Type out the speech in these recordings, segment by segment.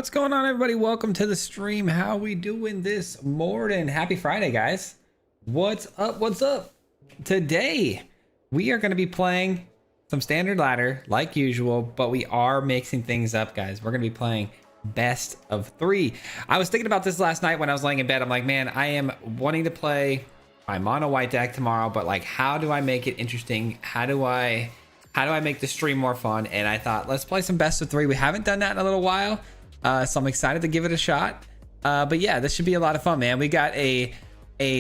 What's going on, everybody? Welcome to the stream. How we doing this morning? Happy Friday, guys. What's up? What's up? Today we are going to be playing some standard ladder like usual, but we are mixing things up, guys. We're going to be playing best of 3. I was thinking about this last night when I was laying in bed. I'm like, man, I am wanting to play my mono white deck tomorrow, but like, how do I make it interesting? How do I make the stream more fun? And I thought, let's play some best of 3. We haven't done that in a little while. So I'm excited to give it a shot. But yeah, this should be a lot of fun, man. We got a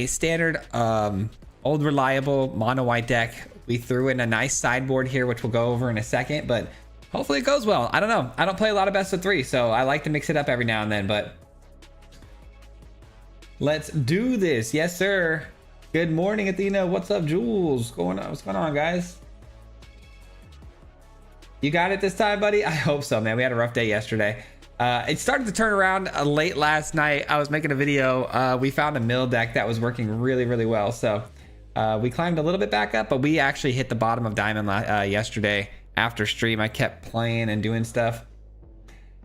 standard old reliable mono white deck. We threw in a nice sideboard here, which we'll go over in a second, but hopefully it goes well. I don't know. I don't play a lot of best of 3, so I like to mix it up every now and then, but let's do this. Yes, sir. Good morning, Athena. What's up, Jules? What's going on, guys? You got it this time, buddy? I hope so, man. We had a rough day yesterday. It started to turn around late last night. I was making a video. We found a mill deck that was working really, really well. So we climbed a little bit back up, but we actually hit the bottom of diamond yesterday after stream. I kept playing and doing stuff.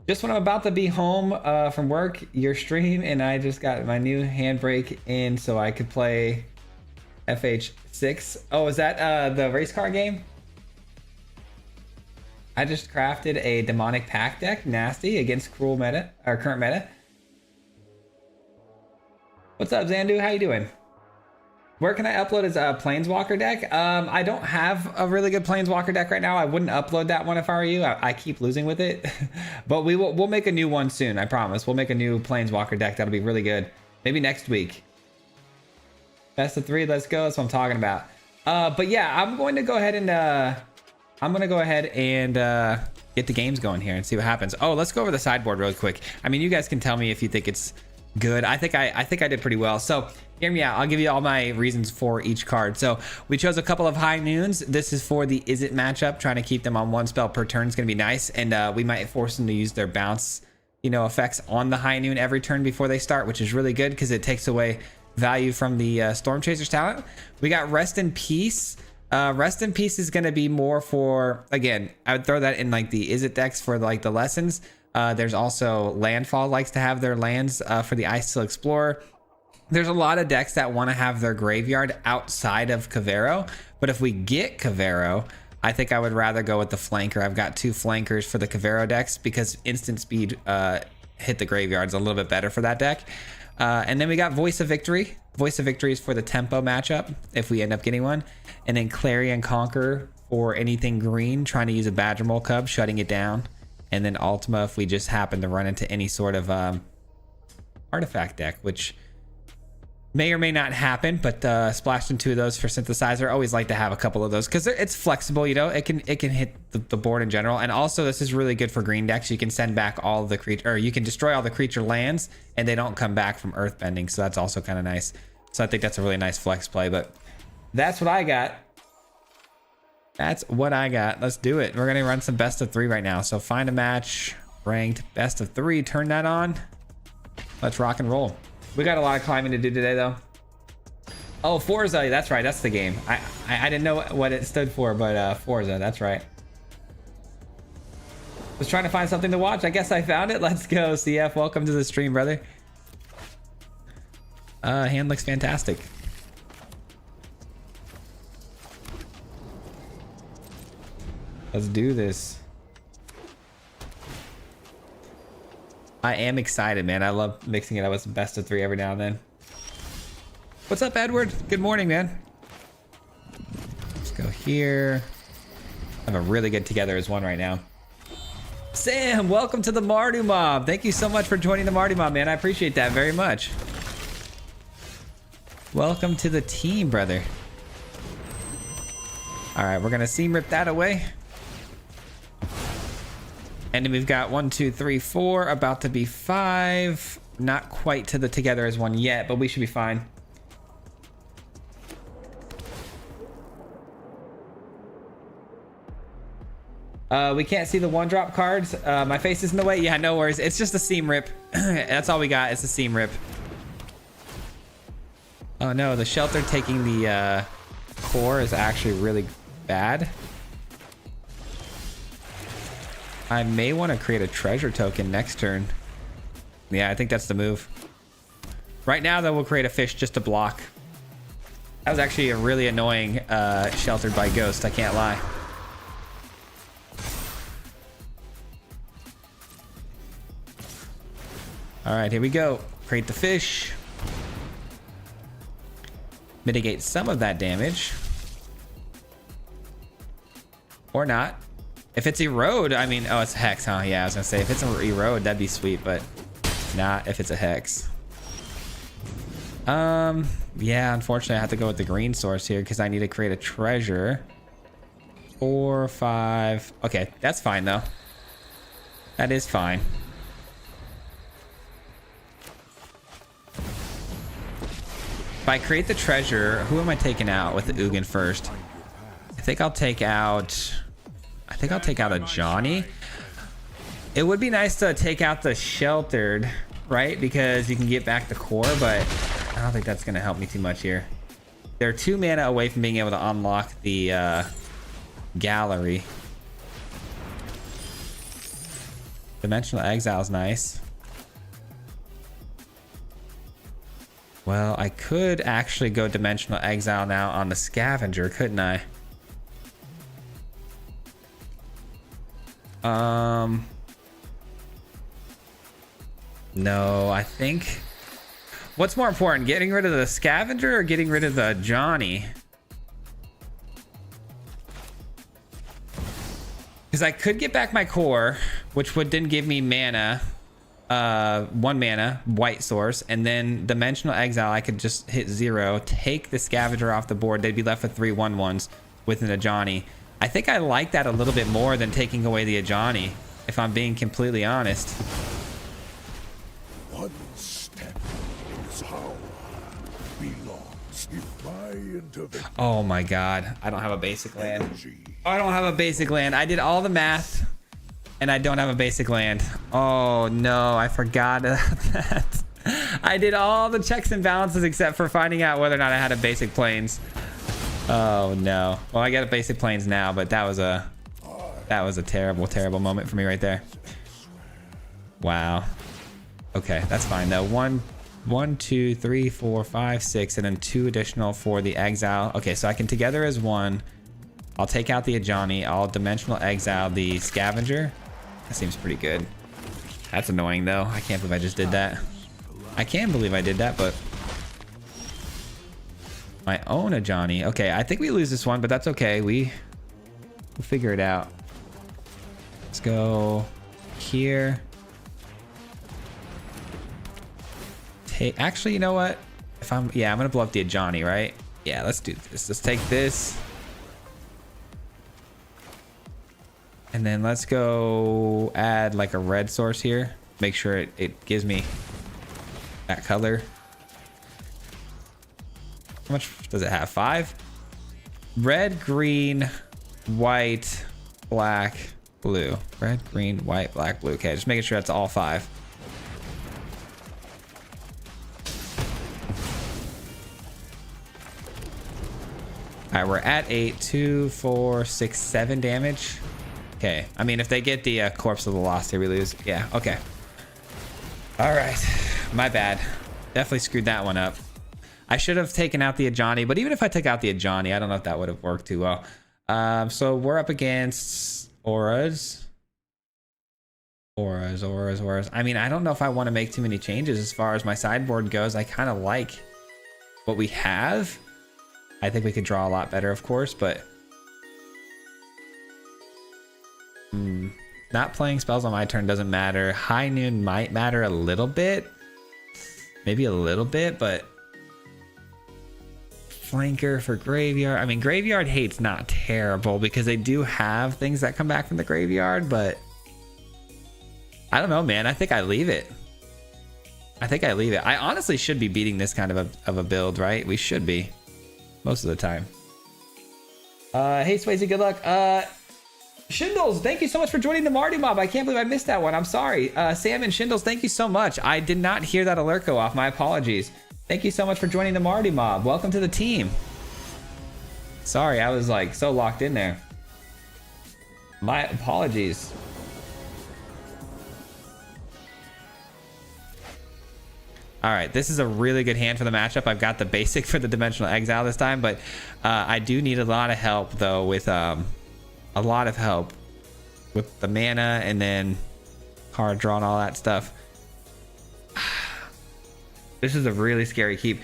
Just when I'm about to be home from work, your stream, and I just got my new handbrake in so I could play FH6. Oh, is that the race car game? I just crafted a demonic pack deck, nasty, against cruel meta, or current meta. What's up, Zandu? How you doing? Where can I upload his Planeswalker deck? I don't have a really good Planeswalker deck right now. I wouldn't upload that one if I were you. I keep losing with it. But we'll make a new one soon, I promise. We'll make a new Planeswalker deck that'll be really good. Maybe next week. Best of 3, let's go. That's what I'm talking about. But yeah, I'm going to go ahead and get the games going here and see what happens. Oh, let's go over the sideboard real quick. I mean, you guys can tell me if you think it's good. I think I did pretty well. So hear me out. I'll give you all my reasons for each card. So we chose a couple of high noons. This is for the Is It matchup. Trying to keep them on 1 spell per turn is going to be nice. And we might force them to use their bounce, effects on the high noon every turn before they start, which is really good because it takes away value from the Storm Chaser's talent. We got Rest in Peace. Rest in Peace is going to be more for, again, I would throw that in like the Is It decks for like the lessons. There's also Landfall likes to have their lands for the Ice Steel Explorer. There's a lot of decks that want to have their graveyard outside of Kavero, but if we get Kavero, I think I would rather go with the flanker. I've got 2 flankers for the Kavero decks because instant speed hit the graveyard is a little bit better for that deck. And then we got Voice of Victory. Voice of Victory is for the tempo matchup if we end up getting one. And then Clarion Conquer for anything green, trying to use a Badger Mole Cub, shutting it down. And then Ultima if we just happen to run into any sort of artifact deck, which may or may not happen, but splashed in 2 of those for Synthesizer. Always like to have a couple of those because it's flexible, it can hit the board in general. And also this is really good for green decks. You can send back all of the creature, or you can destroy all the creature lands and they don't come back from earthbending, so that's also kind of nice. So I think that's a really nice flex play, but that's what I got. That's what I got. Let's do it. We're gonna run some best of 3 right now. So find a match, ranked best of 3, turn that on. Let's rock and roll. We got a lot of climbing to do today, though. Oh, Forza, that's right. That's the game. I didn't know what it stood for, but Forza, that's right. Was trying to find something to watch. I guess I found it. Let's go, CF. Welcome to the stream, brother. Hand looks fantastic. Let's do this. I am excited, man. I love mixing it up with some best of 3 every now and then. What's up, Edward? Good morning, man. Let's go here. I have a really good Together as One right now. Sam, welcome to the Mardu Mob. Thank you so much for joining the Mardu Mob, man. I appreciate that very much. Welcome to the team, brother. All right, we're gonna seam rip that away. And then we've got 1, 2, 3, 4, about to be 5. Not quite to the Together as One yet, but we should be fine. We can't see the 1-drop cards. My face is in the way. Yeah, no worries. It's just a seam rip. That's all we got. It's a seam rip. Oh no, the Shelter taking the core is actually really bad. I may want to create a treasure token next turn. Yeah, I think that's the move. Right now, though, we'll create a fish just to block. That was actually a really annoying sheltered by Ghost, I can't lie. All right, here we go. Create the fish. Mitigate some of that damage. Or not. If it's erode, I mean, oh, it's hex, huh? Yeah, I was gonna say, if it's an erode, that'd be sweet, but not if it's a hex. Yeah, unfortunately, I have to go with the green source here because I need to create a treasure. 4, 5. Okay, that's fine, though. That is fine. If I create the treasure, who am I taking out with the Ugin first? I think I'll take out a Johnny. It would be nice to take out the sheltered, right? Because you can get back the core, but I don't think that's going to help me too much here. They're 2 mana away from being able to unlock the gallery. Dimensional Exile's nice. Well, I could actually go Dimensional Exile now on the Scavenger, couldn't I? No, I think... What's more important, getting rid of the Scavenger or getting rid of the Johnny? Because I could get back my core, which would then give me mana. 1 mana, white source, and then Dimensional Exile, I could just hit 0, take the Scavenger off the board. They'd be left with 3 1/1s with an Ajani. I think I like that a little bit more than taking away the Ajani, if I'm being completely honest. One step is how belongs if my intervention. Oh my god, I don't have a basic land. I don't have a basic land. I did all the math. And I don't have a basic land. Oh no, I forgot that. I did all the checks and balances except for finding out whether or not I had a basic plains. Oh no. Well, I got a basic plains now, but that was a terrible, terrible moment for me right there. Wow. Okay, that's fine though. 1, 2, 3, 4, 5, 6, and then 2 additional for the exile. Okay, so I can together as 1. I'll take out the Ajani. I'll Dimensional Exile the Scavenger. That seems pretty good. That's annoying though. I can't believe I just did that. I can believe I did that, but my own Ajani. Okay, I think we lose this one, but that's okay. We'll figure it out. Let's go here. Actually, you know what? I'm gonna blow up the Ajani, right? Yeah, let's do this. Let's take this. And then let's go add like a red source here. Make sure it gives me that color. How much does it have? 5? Red, green, white, black, blue. Red, green, white, black, blue. Okay, just making sure that's all 5. All right, we're at 8, 2, 4, 6, 7 damage. Okay, I mean, if they get the Corpse of the Lost here, we lose. Yeah, okay. All right, my bad. Definitely screwed that one up. I should have taken out the Ajani, but even if I took out the Ajani, I don't know if that would have worked too well. So we're up against auras. Auras. I mean, I don't know if I want to make too many changes as far as my sideboard goes. I kind of like what we have. I think we could draw a lot better, of course, but... Not playing spells on my turn doesn't matter. High Noon might matter a little bit. Maybe a little bit, but... Flanker for Graveyard. I mean, Graveyard Hate's not terrible because they do have things that come back from the graveyard, but... I don't know, man. I think I leave it. I honestly should be beating this kind of a build, right? We should be. Most of the time. Hey, Swayze, good luck. Shindles, thank you so much for joining the Marty Mob. I can't believe I missed that one. I'm sorry. Sam and Shindles, thank you so much. I did not hear that alert go off. My apologies. Thank you so much for joining the Marty Mob. Welcome to the team. Sorry, I was like so locked in there. My apologies. All right, this is a really good hand for the matchup. I've got the basic for the Dimensional Exile this time, but I do need a lot of help though with the mana and then card draw and all that stuff. This is a really scary keep.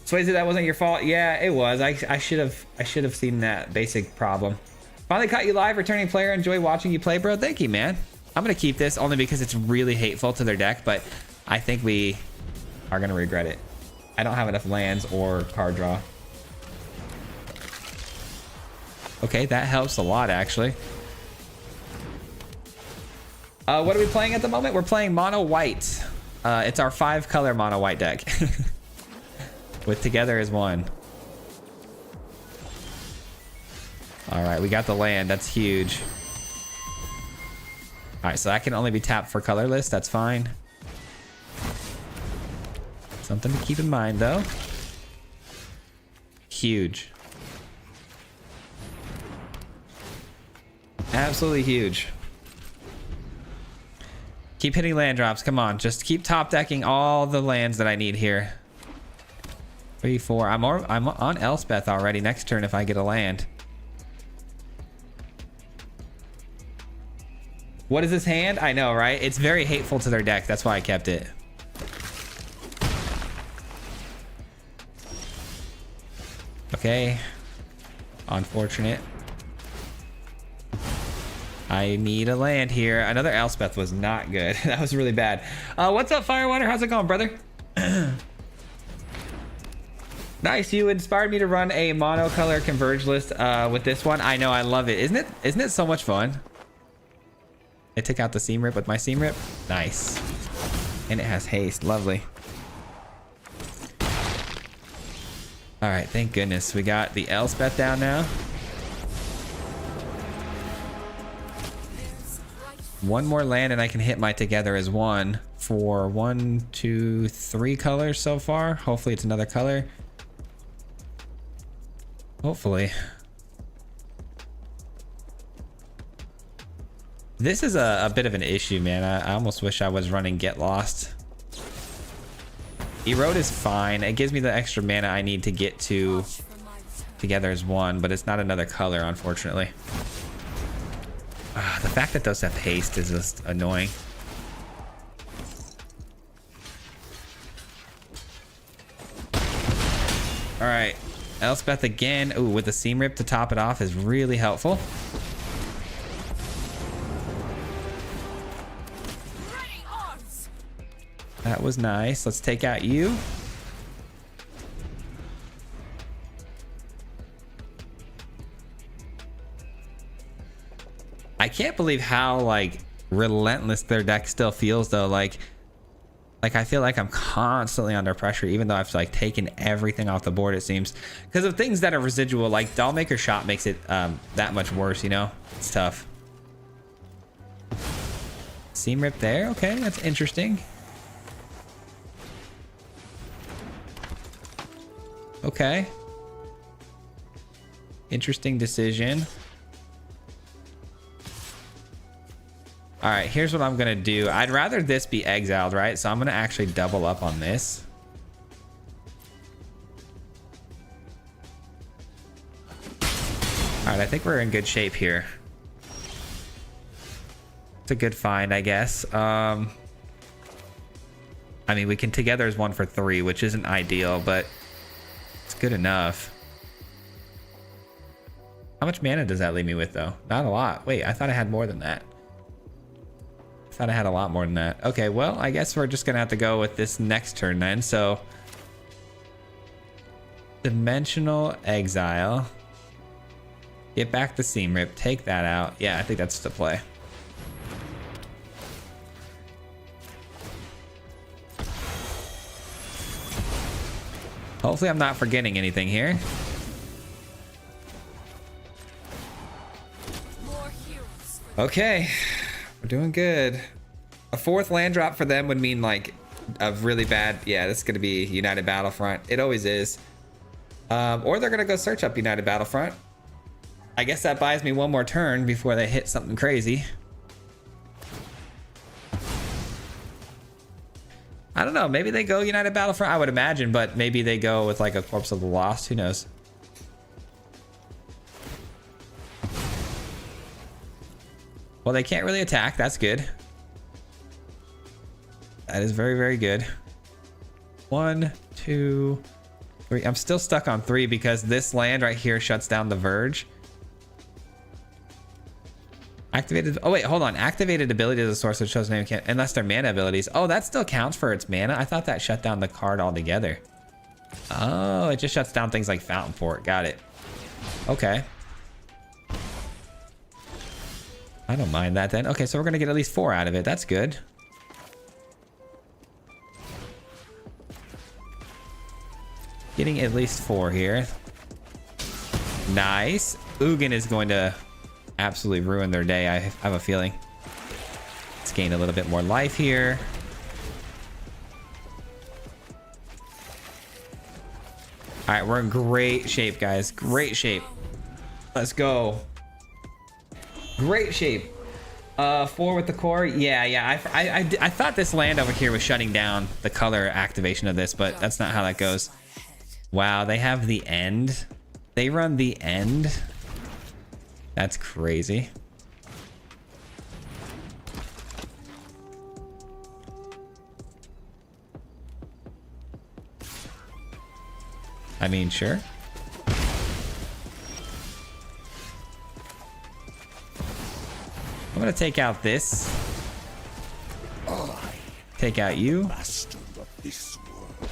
Swayze, that wasn't your fault. Yeah, it was. I should have seen that basic problem. Finally caught you live, returning player. Enjoy watching you play, bro. Thank you, man. I'm gonna keep this only because it's really hateful to their deck, but I think we are gonna regret it. I don't have enough lands or card draw. Okay, that helps a lot actually. What are we playing at the moment? We're playing mono white. It's our 5-color mono white deck. With Together as One. All right, we got the land. That's huge. All right, so that can only be tapped for colorless. That's fine. Something to keep in mind though. Huge. Absolutely huge. Keep hitting land drops. Come on, just keep top decking all the lands that I need here. 3, 4. I'm on Elspeth already. Next turn if I get a land. What is this hand? I know, right? It's very hateful to their deck. That's why I kept it. Okay. Unfortunate. I need a land here. Another Elspeth was not good. That was really bad. What's up, Firewater? How's it going, brother? Nice. You inspired me to run a monocolor converge list with this one. I know. I love it. Isn't it so much fun? I took out the seam rip with my seam rip. Nice. And it has haste. Lovely. All right. Thank goodness. We got the Elspeth down now. One more land and I can hit my Together as One for 1, 2, 3 colors so far. Hopefully it's another color. Hopefully. This is a bit of an issue, man. I almost wish I was running Get Lost. Erode is fine. It gives me the extra mana I need to get to Together as One, but it's not another color, unfortunately. The fact that those have haste is just annoying. All right, Elspeth again. Ooh, with the seam rip to top it off is really helpful. That was nice. Let's take out you. I can't believe how like relentless their deck still feels though. Like I feel like I'm constantly under pressure, even though I've like taken everything off the board, it seems, because of things that are residual. Like Dollmaker Shot makes it that much worse, you know. It's tough. Seam rip there. Okay, that's interesting. Okay. Interesting decision. All right, here's what I'm gonna do. I'd rather this be exiled, right? So I'm gonna actually double up on this. All right, I think we're in good shape here. It's a good find, I guess. I mean, we can Together as One for 3, which isn't ideal, but it's good enough. How much mana does that leave me with, though? Not a lot. Wait, I thought I had more than that. I thought I had a lot more than that. Okay, well, I guess we're just gonna have to go with this next turn then. So, Dimensional Exile. Get back the seam rip. Take that out. Yeah, I think that's the play. Hopefully I'm not forgetting anything here. Okay, we're doing good. A 4th land drop for them would mean like a really bad, yeah, this is gonna be United Battlefront. It always is. Or they're gonna go search up United Battlefront. I guess that buys me one more turn before they hit something crazy. I don't know. Maybe they go United Battlefront, I would imagine, but maybe they go with like a Corpse of the Lost. Who knows? Well, they can't really attack. That's good. That is very, very good. 1, 2, 3. I'm still stuck on 3 because this land right here shuts down the Verge. Activated. Oh, wait, hold on. Activated ability is a source that shows name can't, unless they're mana abilities. Oh, that still counts for its mana. I thought that shut down the card altogether. Oh, it just shuts down things like Fountain Port. Got it. Okay. I don't mind that then. Okay, so we're going to get at least 4 out of it. That's good. Getting at least 4 here. Nice. Ugin is going to absolutely ruin their day. I have a feeling. Let's gain a little bit more life here. All right, we're in great shape, guys. Great shape. Let's go. Great shape. 4 with the core. Yeah. I thought this land over here was shutting down the color activation of this, but that's not how that goes. Wow, they have the end. They run the end. That's crazy. I mean, sure. I'm gonna take out this. Take out you. Master of this world.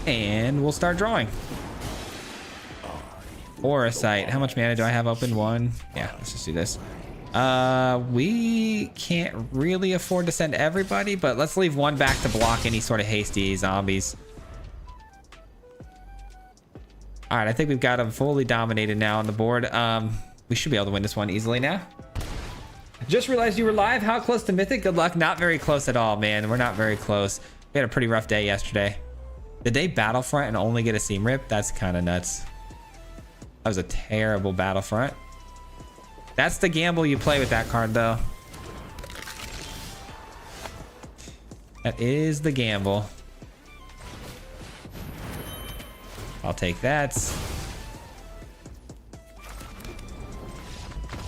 And we'll start drawing. Aura Sight. How much mana do I have open? 1. Yeah, let's just do this. We can't really afford to send everybody, but let's leave 1 back to block any sort of hasty zombies. All right, I think we've got them fully dominated now on the board. We should be able to win this one easily now. Just realized you were live. How close to Mythic? Good luck. Not very close at all, man. We're not very close. We had a pretty rough day yesterday. Did they Battlefront and only get a Seam Rip? That's kind of nuts. That was a terrible Battlefront. That's the gamble you play with that card, though. That is the gamble. I'll take that.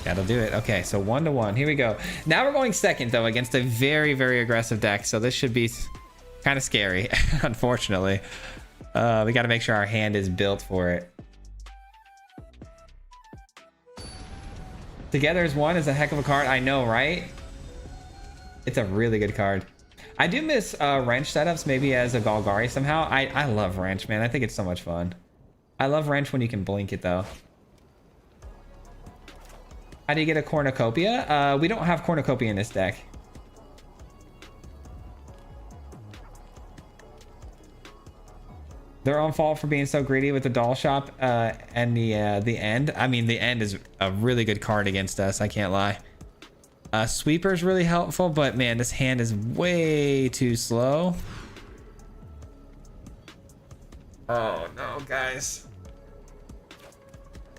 That'll do it. Okay, so 1-1. Here we go. Now we're going second, though, against a very, very aggressive deck. So this should be kind of scary, unfortunately. We got to make sure our hand is built for it. Together as one is a heck of a card. I know, right? It's a really good card. I do miss Wrench setups, maybe as a Golgari somehow. I love Wrench, man. I think it's so much fun. I love Wrench when you can blink it, though. How do you get a Cornucopia? We don't have Cornucopia in this deck. Their own fault for being so greedy with the doll shop and the end. I mean, the end is a really good card against us. I can't lie. Sweeper's really helpful, but man, this hand is way too slow. Oh no, guys.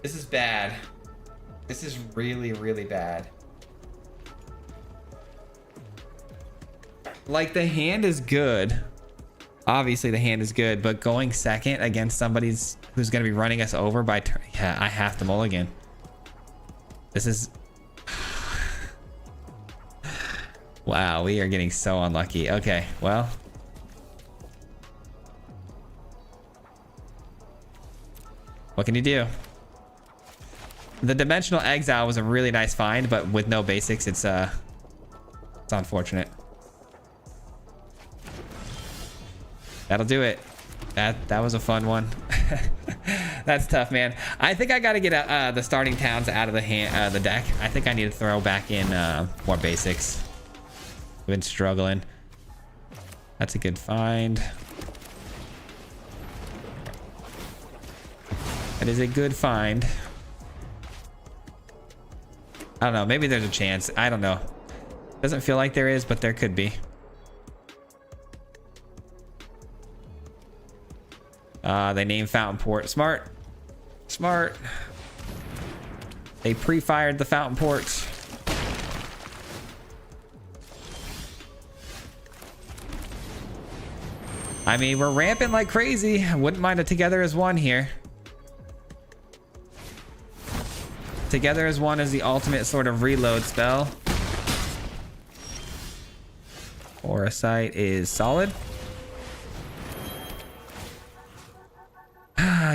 This is bad. This is really, really bad. Like, the hand is good. Obviously, the hand is good, but going second against somebody who's going to be running us over by turn, yeah, I have to mulligan. This is... Wow, we are getting so unlucky. Okay, well. What can you do? The Dimensional Exile was a really nice find, but with no basics, it's unfortunate. That'll do it. That was a fun one. That's tough, man. I think I got to get the starting towns out of the deck. I think I need to throw back in more basics. I've been struggling. That's a good find. That is a good find. I don't know. Maybe there's a chance. I don't know. Doesn't feel like there is, but there could be. They named Fountain Port. Smart. Smart. They pre-fired the Fountain Ports. I mean, we're ramping like crazy. I wouldn't mind a Together as One here. Together as One is the ultimate sort of reload spell. Aura Sight is solid.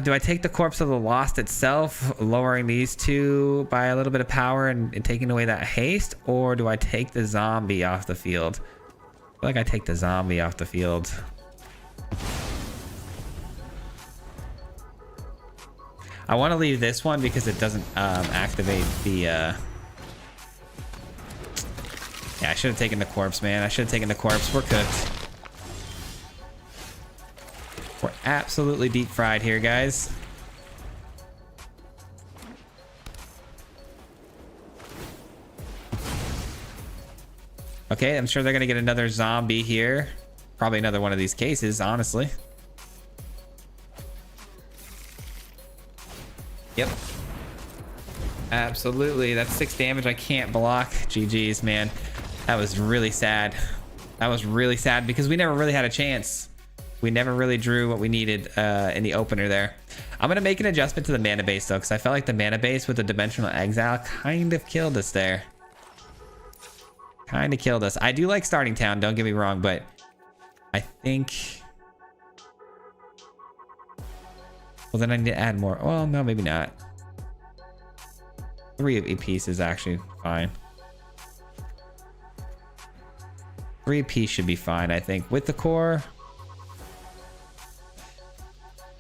Do I take the Corpse of the Lost itself, lowering these two by a little bit of power and taking away that haste? Or do I take the zombie off the field? I feel like I take the zombie off the field. I want to leave this one because it doesn't activate the... Yeah, I should have taken the Corpse, man. I should have taken the Corpse. We're cooked. We're absolutely deep fried here, guys. Okay, I'm sure they're gonna get another zombie here. Probably another one of these cases, honestly. Yep. Absolutely. That's 6 damage I can't block. GG's, man. That was really sad. That was really sad because we never really had a chance. We never really drew what we needed in the opener there. I'm going to make an adjustment to the mana base, though, because I felt like the mana base with the Dimensional Exile kind of killed us there. Kind of killed us. I do like Starting Town, don't get me wrong, but I think... Well, then I need to add more. Well, no, maybe not. 3 of apiece is actually fine. 3 apiece should be fine, I think. With the core...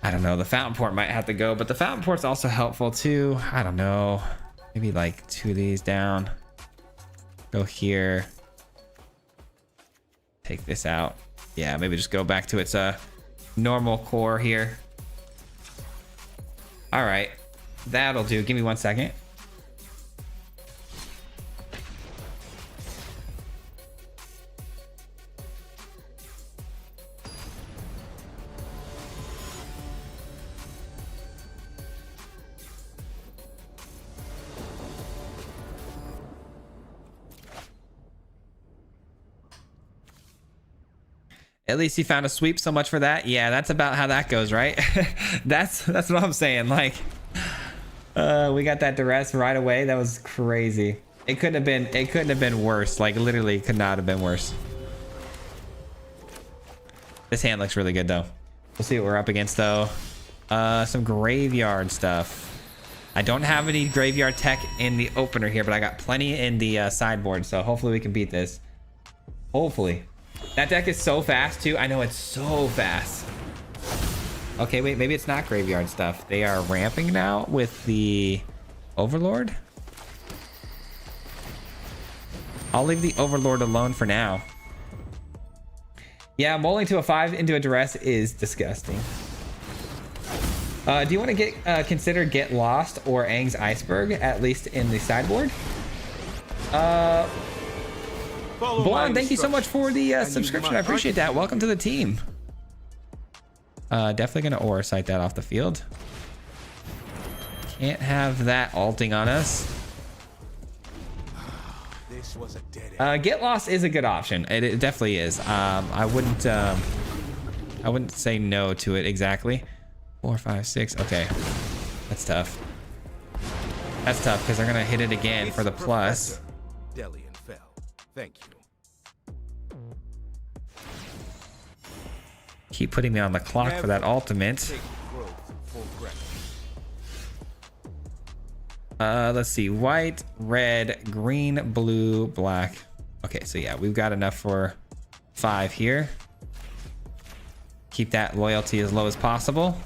I don't know. The Fountain Port might have to go, but the Fountain Port's also helpful too. I don't know. Maybe like 2 of these down. Go here. Take this out. Yeah, maybe just go back to its normal core here. All right. That'll do. Give me 1 second. At least you found a sweep, so much for that. Yeah, that's about how that goes, right? that's what I'm saying. Like, we got that duress right away. That was crazy. It couldn't have been worse. Like, literally could not have been worse. This hand looks really good though. We'll see what we're up against though. Some graveyard stuff. I don't have any graveyard tech in the opener here, but I got plenty in the sideboard, so hopefully we can beat this. Hopefully. That deck is so fast too. I know it's so fast. Okay, wait, maybe it's not graveyard stuff. They are ramping now with the Overlord. I'll leave the Overlord alone for now. Yeah, mulling to a 5 into a duress is disgusting. Do you want to consider Get Lost or Aang's Iceberg, at least in the sideboard? Blonde, thank you so much for the subscription. I appreciate that. Welcome to the team. Definitely gonna Aura Sight that off the field. Can't have that ulting on us. This was a dead end. Get Lost is a good option. It definitely is. I wouldn't say no to it exactly. 4, 5, 6. Okay, that's tough. That's tough because they're gonna hit it again for the plus. Delian fell. Thank you. Keep putting me on the clock for that ultimate. Let's see. White, red, green, blue, black. Okay, so yeah, we've got enough for 5 here. Keep that loyalty as low as possible.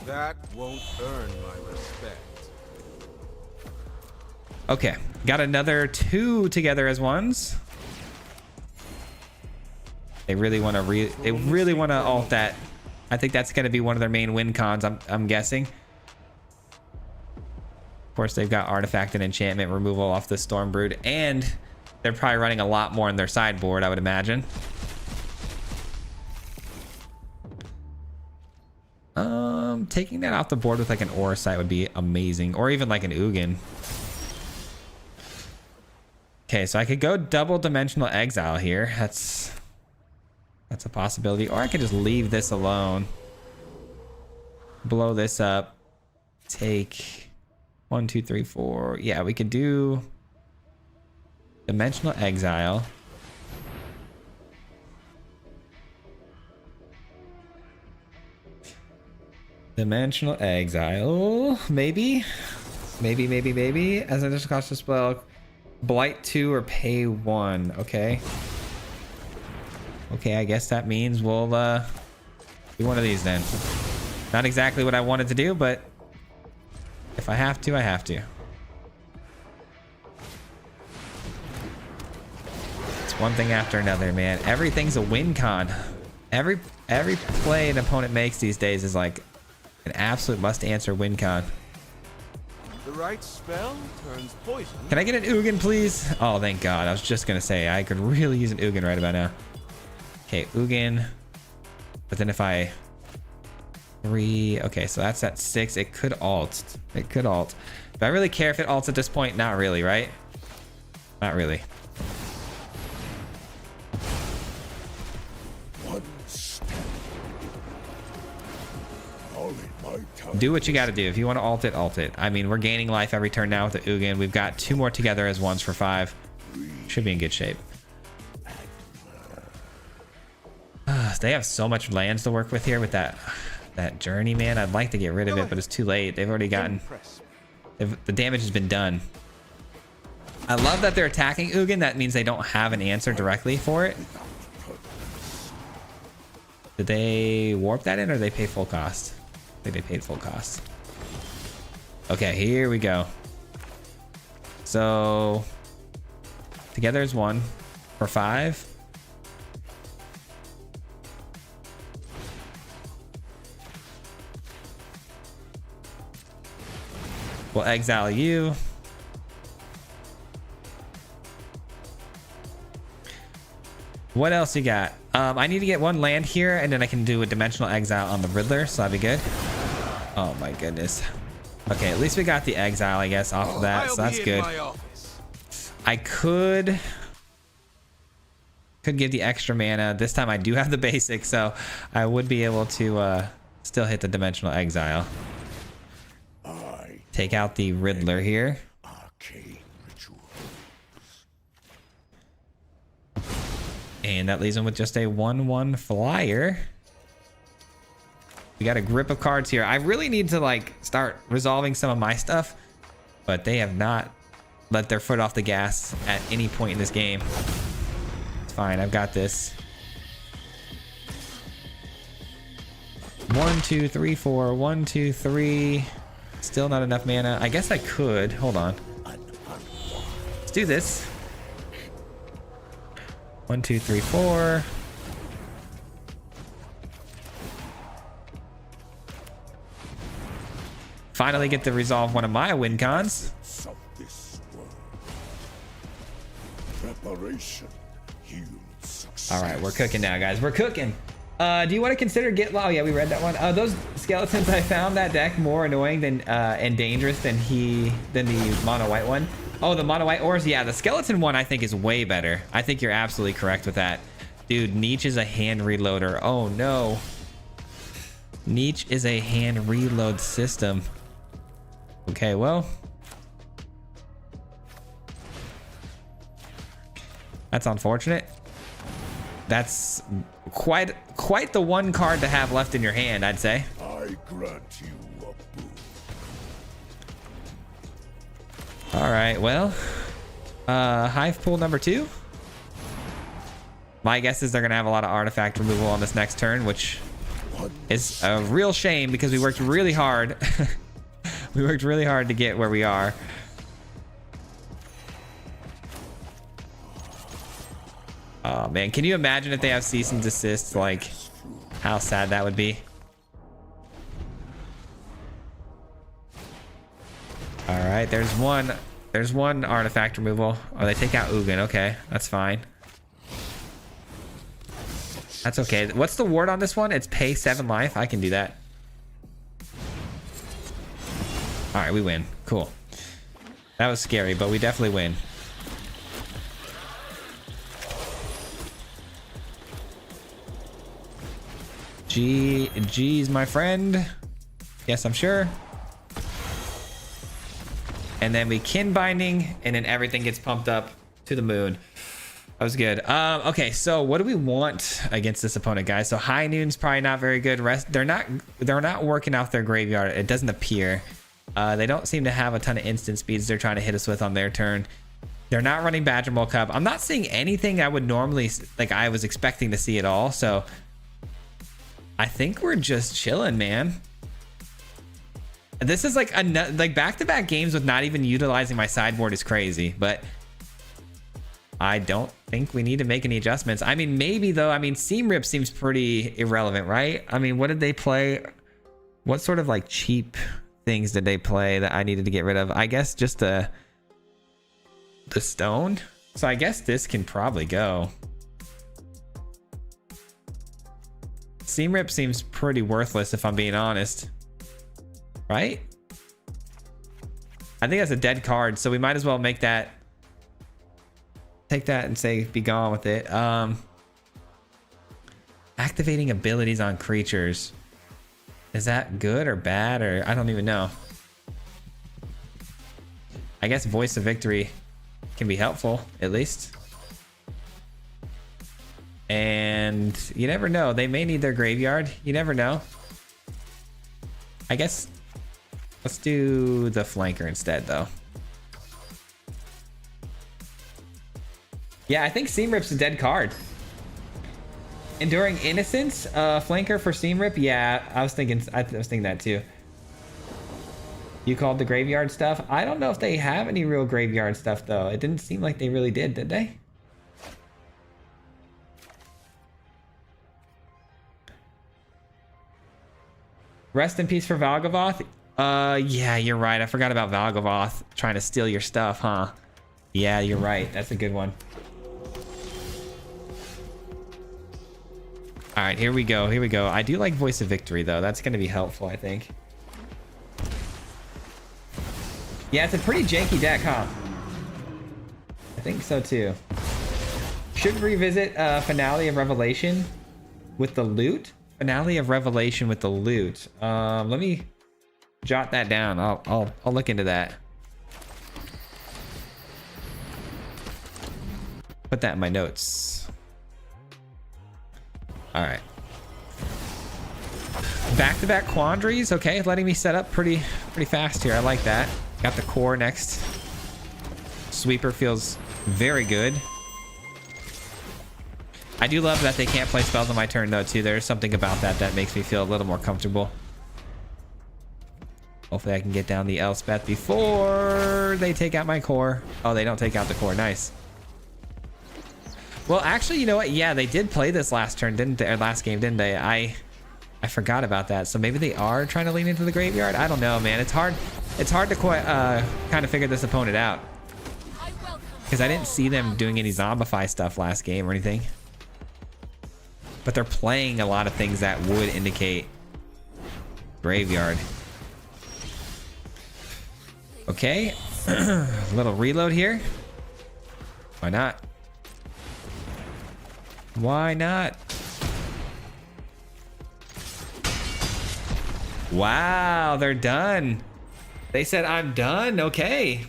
That won't earn my respect. Okay, got another 2 together as ones. They really want to ult that. I think that's going to be one of their main win cons, I'm guessing. Of course, they've got artifact and enchantment removal off the Storm Brood, and they're probably running a lot more in their sideboard, I would imagine. Taking that off the board with like an Aura Sight would be amazing, or even like an Ugin. Okay, so I could go double dimensional exile here. That's a possibility. Or I could just leave this alone. Blow this up. Take 1, 2, 3, 4. Yeah, we could do dimensional exile. Dimensional exile. Maybe. As an additional cost to spell. Blight 2 or pay 1. Okay. Okay, I guess that means we'll do one of these then. Not exactly what I wanted to do, but if I have to, I have to. It's one thing after another, man. Everything's a win con. Every play an opponent makes these days is like an absolute must-answer win con. The right spell turns poison. Can I get an Ugin, please? Oh, thank God. I was just gonna say I could really use an Ugin right about now. Okay, Ugin. But then if I 3, okay, so that's at 6. It could alt. It could alt. Do I really care if it alts at this point? Not really, right? Not really. Do what you got to do. If you want to alt it, alt it. I mean, we're gaining life every turn now with the Ugin. We've got 2 more together as 1s for 5. Should be in good shape. They have so much lands to work with here with that journey, man. I'd like to get rid of it, but it's too late. They've already gotten... the damage has been done. I love that they're attacking Ugin. That means they don't have an answer directly for it. Did they warp that in or did they pay full cost? I think they paid full cost. Okay, here we go. So together is 1 for 5. We'll exile you. What else you got? I need to get 1 land here, and then I can do a dimensional exile on the Riddler, so that'd be good. Oh my goodness. Okay, at least we got the exile, I guess, off of that, so that's good. I could give the extra mana. This time I do have the basic, so I would be able to still hit the dimensional exile. Take out the Riddler here. And that leaves him with just a 1/1 flyer. We got a grip of cards here. I really need to like start resolving some of my stuff, but they have not let their foot off the gas at any point in this game. It's fine, I've got this. 1, 2, 3, 4. 1, 2, 3. Still not enough mana. I guess I could. Hold on. Let's do this. 1, 2, 3, 4. Finally get to resolve one of my win cons. All right, we're cooking now, guys. We're cooking. Do you want to consider oh yeah, we read that one. Those skeletons, I found that deck more annoying than and dangerous than the mono white one. Oh, the mono white ores. Yeah, the skeleton one I think is way better. I think you're absolutely correct with that. Dude, Nietzsche is a hand reloader. Oh no. Nietzsche is a hand reload system. Okay, well. That's unfortunate. That's quite the one card to have left in your hand, I'd say. I grant you a boon. All right, well, Hive Pool number 2. My guess is they're gonna have a lot of artifact removal on this next turn, which is a real shame because we worked really hard. We worked really hard to get where we are. Oh man, can you imagine if they have cease and desist? Like, how sad that would be. All right, there's one artifact removal. Oh, they take out Ugin. Okay, that's fine. That's okay. What's the ward on this one? It's pay 7 life. I can do that. All right, we win. Cool. That was scary, but we definitely win. G's my friend. Yes, I'm sure. And then we kin binding, and then everything gets pumped up to the moon. That was good. Okay, so what do we want against this opponent, guys? So High Noon's probably not very good. They're not working off their graveyard. It doesn't appear. They don't seem to have a ton of instant speeds they're trying to hit us with on their turn. They're not running Badger Mole Cup. I'm not seeing anything I would normally, like I was expecting to see at all. So I think we're just chilling, man. This is like back-to-back games with not even utilizing my sideboard is crazy, but I don't think we need to make any adjustments. I mean, maybe though. I mean, Seam Rip seems pretty irrelevant, right? I mean, what did they play? What sort of like cheap things did they play that I needed to get rid of? I guess just the stone. So I guess this can probably go. Seam Rip seems pretty worthless if I'm being honest. Right? I think that's a dead card, so we might as well make that, take that and say be gone with it. Activating abilities on creatures, is that good or bad, or I don't even know. I guess Voice of Victory can be helpful at least, and you never know, they may need their graveyard. You never know. I guess let's do the flanker instead, though. Yeah, I think Seam Rip's a dead card. Enduring Innocence, flanker for Seam Rip. Yeah, I was thinking that too. You called the graveyard stuff. I don't know if they have any real graveyard stuff though. It didn't seem like they really did they? Rest in peace for Valgavoth. Yeah, you're right. I forgot about Valgavoth trying to steal your stuff, huh? Yeah, you're right. That's a good one. All right, here we go. Here we go. I do like Voice of Victory, though. That's going to be helpful, I think. Yeah, it's a pretty janky deck, huh? I think so, too. Should revisit Finale of Revelation with the loot. Finale of Revelation with the loot. Let me jot that down. I'll look into that. Put that in my notes. All right. Back-to-back quandaries. Okay, letting me set up pretty fast here. I like that. Got the core next. Sweeper feels very good. I do love that they can't play spells on my turn though too. There's something about that makes me feel a little more comfortable. Hopefully I can get down the Elspeth before they take out my core. Oh, they don't take out the core. Nice. Well, actually, you know what? Yeah, they did play this last turn, didn't they? Or last game, didn't they? I forgot about that. So maybe they are trying to lean into the graveyard. I don't know, man. It's hard to quite kind of figure this opponent out, because I didn't see them doing any zombify stuff last game or anything. But they're playing a lot of things that would indicate graveyard. Okay, a little reload here. Why not? Why not? Wow, they're done. They said I'm done. Okay,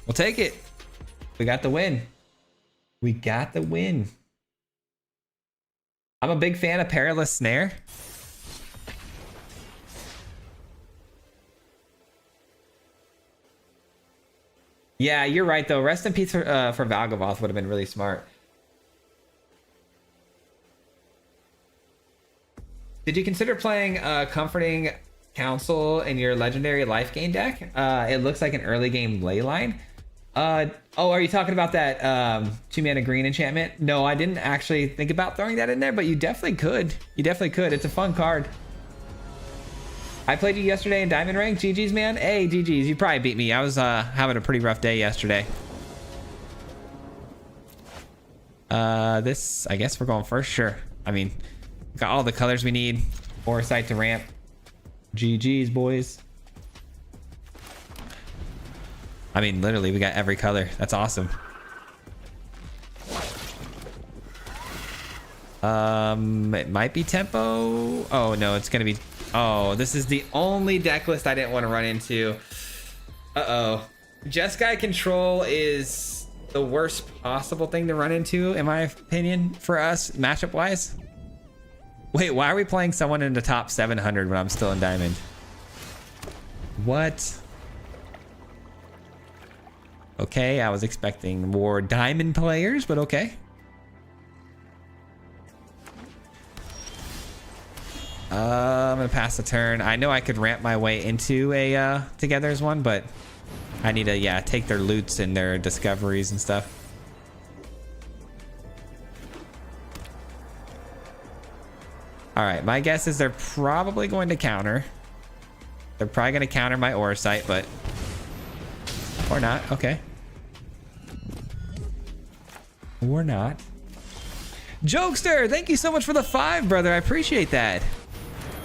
we'll take it. We got the win. We got the win. I'm a big fan of Perilous Snare. Yeah, you're right though. Rest in peace for Valgavoth would have been really smart. Did you consider playing Comforting Counsel in your Legendary Life Gain deck? It looks like an early game Leyline. Oh, are you talking about that 2-mana green enchantment? No, I didn't actually think about throwing that in there, but you definitely could. You definitely could. It's a fun card. I played you yesterday in Diamond Rank. GG's, man. Hey, GG's. You probably beat me. I was having a pretty rough day yesterday. This, I guess we're going first. Sure. I mean, got all the colors we need. Foresight to ramp. GG's, boys. I mean, literally, we got every color. That's awesome. It might be tempo. Oh no, it's gonna be. Oh, this is the only deck list I didn't want to run into. Uh-oh. Jeskai control is the worst possible thing to run into, in my opinion, for us, matchup wise. Wait, why are we playing someone in the top 700 when I'm still in diamond? What? Okay, I was expecting more diamond players, but okay. I'm gonna pass the turn. I know I could ramp my way into a together as one, but I need to, yeah, take their loots and their discoveries and stuff. All right, my guess is they're probably going to counter. They're probably going to counter my aura sight, but or not. Okay. Or not. Jokester, thank you so much for the 5, brother. I appreciate that.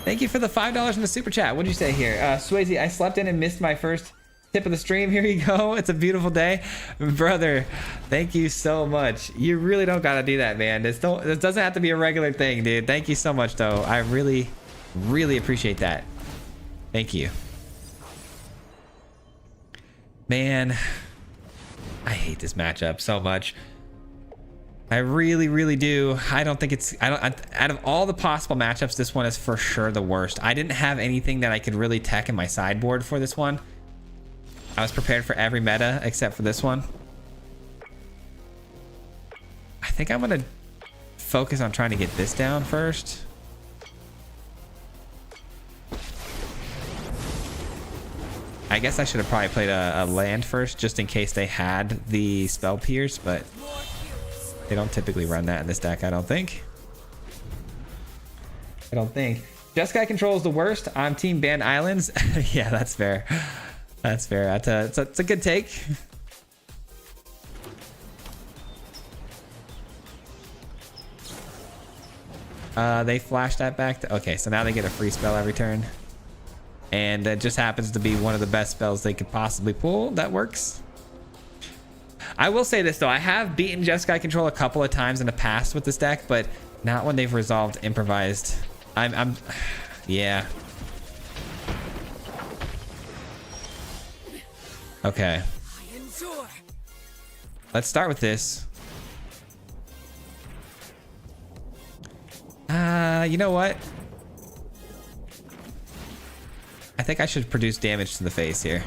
Thank you for the $5 in the super chat. What'd you say here? Swayze, I slept in and missed my first tip of the stream. Here you go. It's a beautiful day. Brother, thank you so much. You really don't got to do that, man. This doesn't have to be a regular thing, dude. Thank you so much, though. I really, really appreciate that. Thank you. Man, I hate this matchup so much. I really, really do. I don't think it's... out of all the possible matchups, this one is for sure the worst. I didn't have anything that I could really tech in my sideboard for this one. I was prepared for every meta except for this one. I think I'm going to focus on trying to get this down first. I guess I should have probably played a land first just in case they had the spell pierce, but they don't typically run that in this deck, I don't think. Jeskai control is the worst. I'm team Banned Islands. Yeah, that's fair. That's fair. It's a good take. They flashed that back to... Okay, so now they get a free spell every turn. And that just happens to be one of the best spells they could possibly pull. That works. I will say this, though. I have beaten Jeskai control a couple of times in the past with this deck, but not when they've resolved improvised. Yeah. Okay. Let's start with this. You know what? I think I should produce damage to the face here.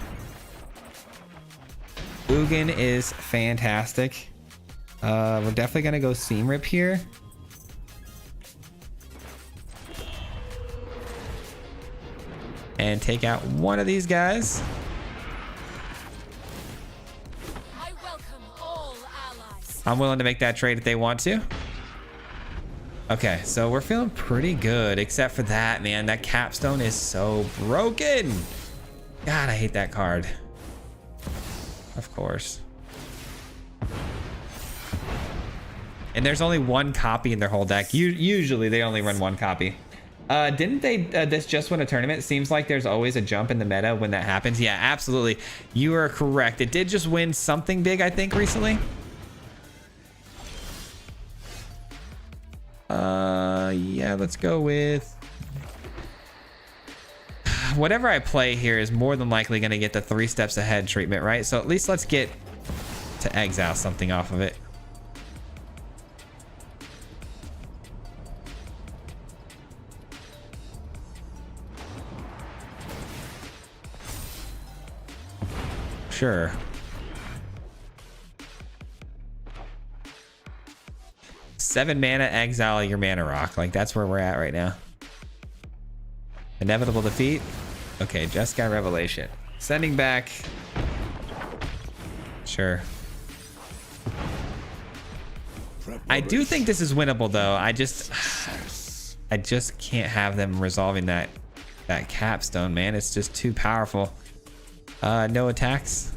Ugin is fantastic. We're definitely gonna go Seam Rip here. And take out one of these guys. I welcome all allies. I'm willing to make that trade if they want to. Okay, so we're feeling pretty good, except for that, man. That capstone is so broken. God, I hate that card. Of course. And there's only one copy in their whole deck. Usually they only run one copy. Didn't they this just win a tournament? Seems like there's always a jump in the meta when that happens. Yeah, absolutely. You are correct. It did just win something big, I think, recently. Yeah, let's go with... Whatever I play here is more than likely going to get the 3 steps ahead treatment, right? So at least let's get to exile something off of it. Sure. Seven mana, exile your mana rock. Like, that's where we're at right now. Inevitable defeat. Okay, Jeskai Revelation. Sending back. Sure. I do think this is winnable, though. I just can't have them resolving that capstone, man. It's just too powerful. No attacks.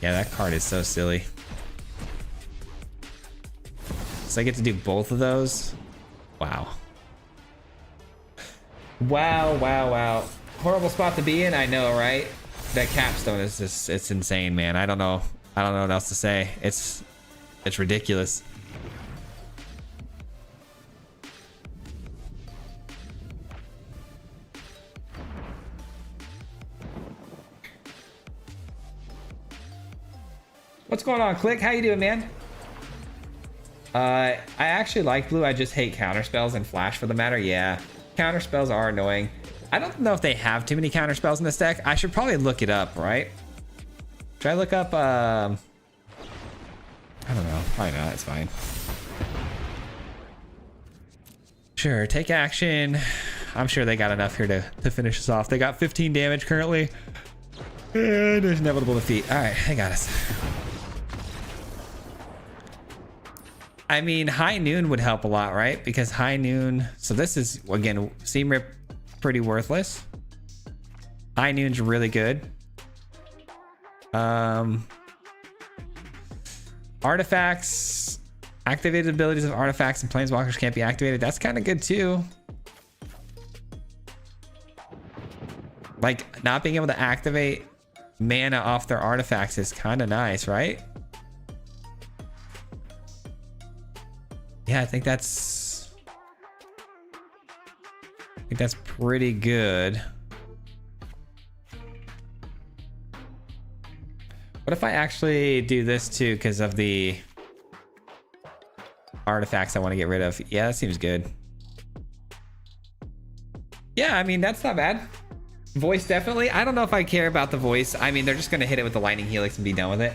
Yeah, that card is so silly. So I get to do both of those. Wow. Wow. Horrible spot to be in, I know, right? That capstone is just, it's insane, man. I don't know I don't know what else to say. It's ridiculous. What's going on, Click? How you doing, man? I actually like blue. I just hate counter spells and flash for the matter. Yeah, counter spells are annoying. I don't know if they have too many counter spells in this deck. I should probably look it up, right? Should I look up, I don't know. Probably not. It's fine. Sure, take action. I'm sure they got enough here to finish us off. They got 15 damage currently. And there's inevitable defeat. All right, they got us. I mean, High Noon would help a lot, right? Because High Noon... So this is, again, Seam Rip, pretty worthless. High Noon's really good. Artifacts. Activated abilities of artifacts and planeswalkers can't be activated. That's kind of good, too. Like, not being able to activate mana off their artifacts is kind of nice, right? Yeah, I think that's pretty good. What if I actually do this too because of the artifacts I want to get rid of? Yeah, that seems good. Yeah, I mean, that's not bad. Voice, definitely. I don't know if I care about the voice. I mean, they're just going to hit it with the lightning helix and be done with it.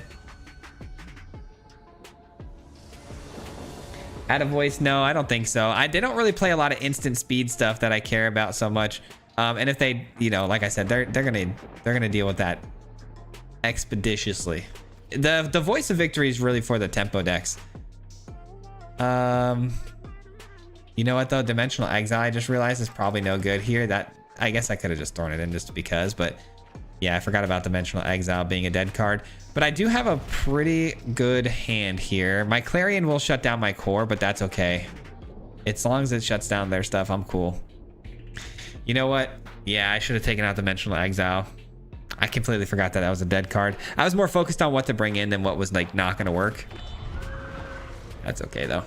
Add a voice? No, I don't think so. They don't really play a lot of instant speed stuff that I care about so much. And if they, you know, like I said, they're gonna deal with that expeditiously. The voice of victory is really for the tempo decks. You know what though? Dimensional Exile, I just realized, is probably no good here. That, I guess I could have just thrown it in just because, but yeah, I forgot about Dimensional Exile being a dead card. But I do have a pretty good hand here. My Clarion will shut down my core, but that's okay. As long as it shuts down their stuff, I'm cool. You know what? Yeah, I should have taken out Dimensional Exile. I completely forgot that was a dead card. I was more focused on what to bring in than what was like not gonna work. That's okay though.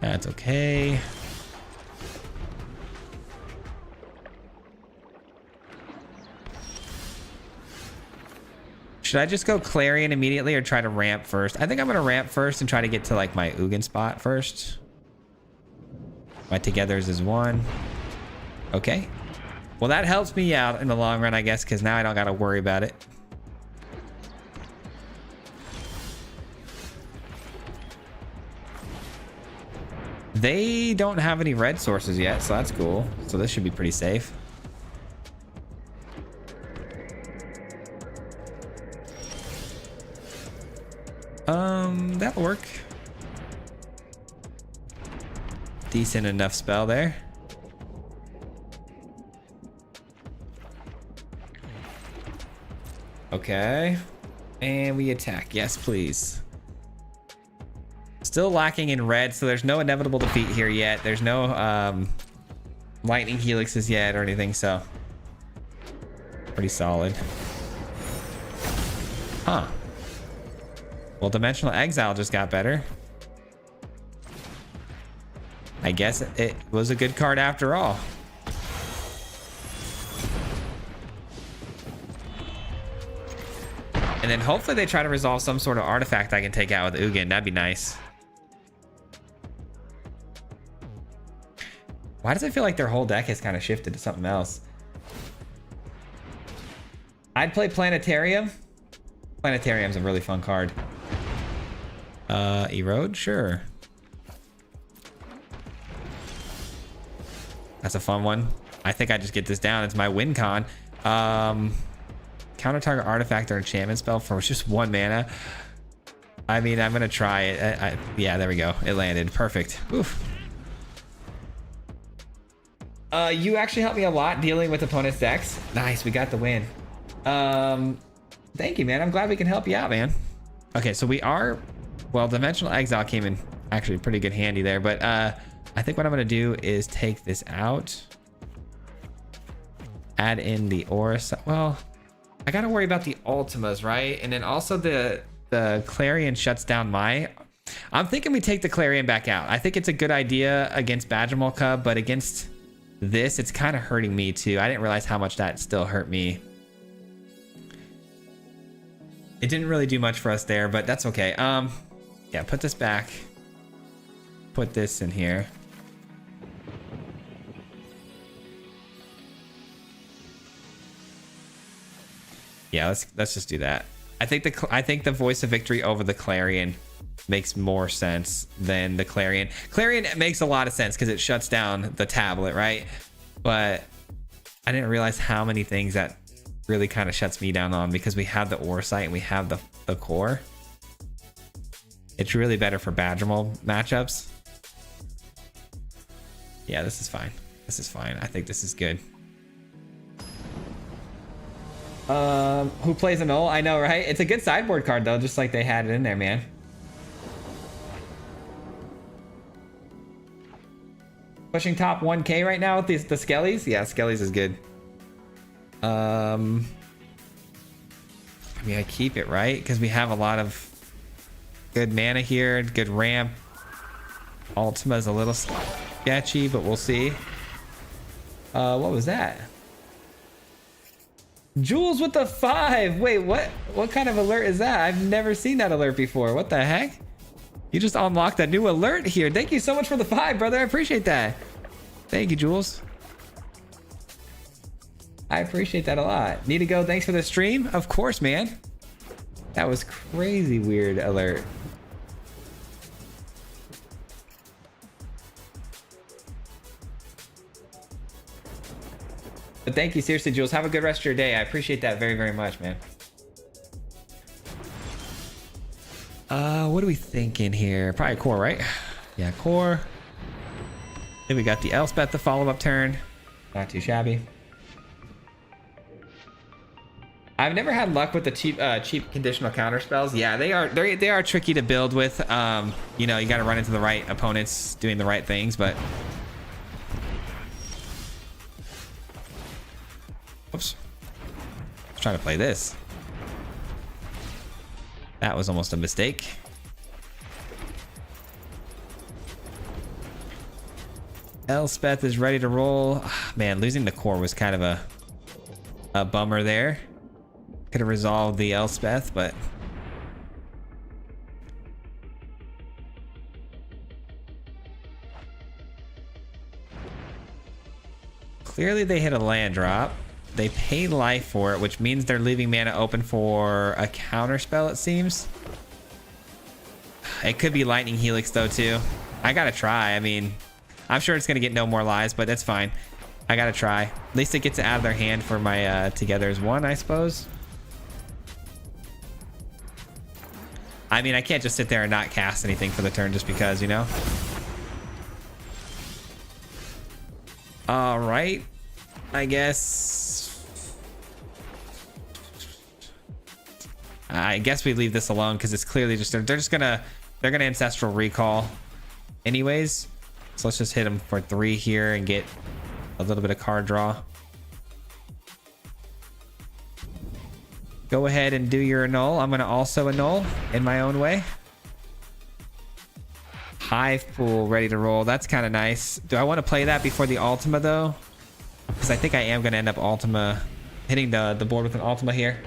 That's okay. Should I just go Clarion immediately or try to ramp first? I think I'm going to ramp first and try to get to like my Ugin spot first. My Togethers is 1. Okay. Well, that helps me out in the long run, I guess, because now I don't got to worry about it. They don't have any red sources yet, so that's cool. So this should be pretty safe. That'll work. Decent enough spell there. Okay. And we attack. Yes, please. Still lacking in red, so there's no inevitable defeat here yet. There's no lightning helixes yet or anything, so pretty solid. Huh. Well, Dimensional Exile just got better. I guess it was a good card after all. And then hopefully they try to resolve some sort of artifact I can take out with Ugin. That'd be nice. Why does it feel like their whole deck has kind of shifted to something else? I'd play Planetarium. Planetarium's a really fun card. Erode? Sure. That's a fun one. I think I just get this down. It's my win con. Counter target artifact or enchantment spell for just 1 mana. I mean, I'm gonna try it. Yeah, there we go. It landed. Perfect. Oof. You actually helped me a lot dealing with opponents' decks. Nice, we got the win. Thank you, man. I'm glad we can help you out, man. Okay, so we are... Well, Dimensional Exile came in actually pretty good handy there, but I think what I'm gonna do is take this out. Add in the aura. Well, I gotta worry about the ultimas, right? And then also the Clarion shuts down my... I'm thinking we take the Clarion back out. I think it's a good idea against Badgermole Cub, but against this, it's kind of hurting me too. I didn't realize how much that still hurt me. It didn't really do much for us there, but that's okay. Yeah, put this back. Put this in here. Yeah, let's just do that. I think the Voice of Victory over the Clarion makes more sense than the Clarion. Clarion makes a lot of sense because it shuts down the tablet, right? But I didn't realize how many things that really kind of shuts me down on, because we have the Aura Sight and we have the core. It's really better for Badgermole matchups. Yeah, this is fine. This is fine. I think this is good. Who plays a null? I know, right? It's a good sideboard card though, just like they had it in there, man. Pushing top 1K right now with the Skellies? Yeah, Skellies is good. I mean, I keep it, right? Because we have a lot of good mana here, good ramp. Ultima's a little sketchy, but we'll see. What was that? Jules with the 5. Wait, what kind of alert is that? I've never seen that alert before. What the heck? You just unlocked a new alert here. Thank you so much for the 5, brother. I appreciate that. Thank you, Jules. I appreciate that a lot. Need to go. Thanks for the stream. Of course, man. That was crazy weird alert. But thank you, seriously, Jules. Have a good rest of your day. I appreciate that very, very much, man. What are we thinking here? Probably core, right? Yeah, core. Then we got the Elspeth, the follow-up turn. Not too shabby. I've never had luck with the cheap conditional counter spells. Yeah, they are tricky to build with. You know, you got to run into the right opponents doing the right things, but. Oops. I was trying to play this. That was almost a mistake. Elspeth is ready to roll. Man, losing the core was kind of a bummer there. Could have resolved the Elspeth, but clearly they hit a land drop. They pay life for it, which means they're leaving mana open for a counter spell, it seems. It could be Lightning Helix though too. I gotta try. I mean, I'm sure it's gonna get no more lives, but that's fine. I gotta try. At least it gets it out of their hand for my Together as One, I suppose. I mean, I can't just sit there and not cast anything for the turn just because, you know? All right. I guess we leave this alone because it's clearly just they're gonna Ancestral Recall anyways. So let's just hit them for 3 here and get a little bit of card draw. Go ahead and do your annul. I'm gonna also annul in my own way. Hive Pool ready to roll. That's kind of nice. Do I want to play that before the Ultima though? Because I think I am going to end up Ultima, hitting the board with an Ultima here.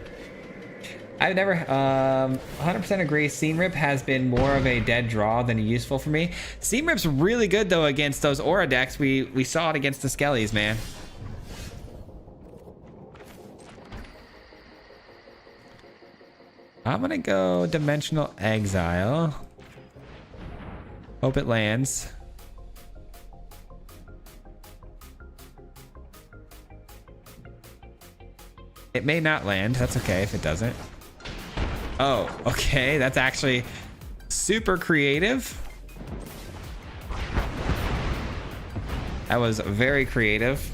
I've never 100% agree. Seam Rip has been more of a dead draw than useful for me. Seam Rip's really good though against those Aura decks. We saw it against the Skellies, man. I'm going to go Dimensional Exile. Hope it lands. It may not land. That's okay if it doesn't. Oh, okay. That's actually super creative. That was very creative.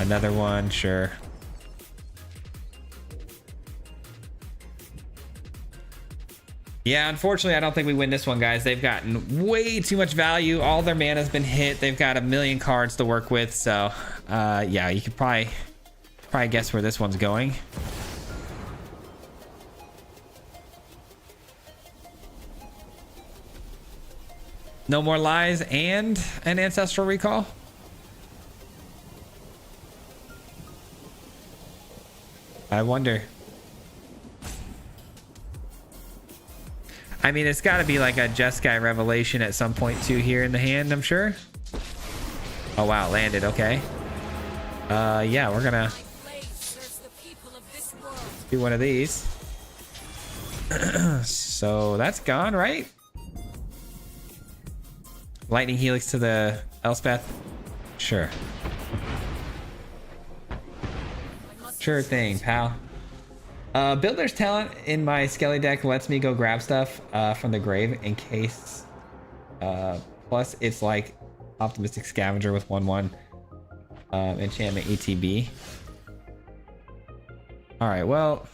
Another one, sure. Yeah, unfortunately, I don't think we win this one, guys. They've gotten way too much value. All their mana's been hit. They've got a million cards to work with. So, yeah, you could probably guess where this one's going. No more lies and an ancestral recall. I wonder. I mean, it's got to be like a Jeskai revelation at some point too here in the hand, I'm sure. Oh wow, landed. Okay. Yeah, we're gonna do one of these. So that's gone, right? Lightning Helix to the Elspeth. Sure. Sure thing, pal. Builder's Talent in my Skelly deck lets me go grab stuff from the grave in case. Plus, it's like Optimistic Scavenger with 1/1 enchantment ETB. All right, well,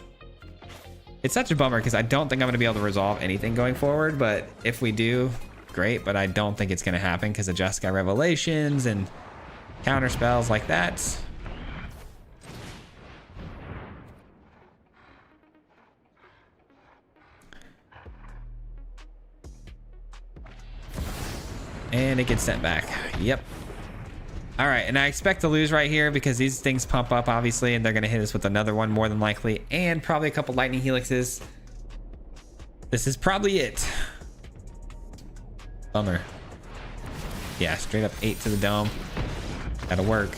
it's such a bummer because I don't think I'm going to be able to resolve anything going forward. But if we do, great. But I don't think it's going to happen because of Jeskai Revelations and counter spells like that. And it gets sent back. Yep. All right, and I expect to lose right here because these things pump up, obviously, and they're going to hit us with another one more than likely, and probably a couple Lightning Helixes. This is probably it. Bummer. Yeah, straight up 8 to the dome. That'll work.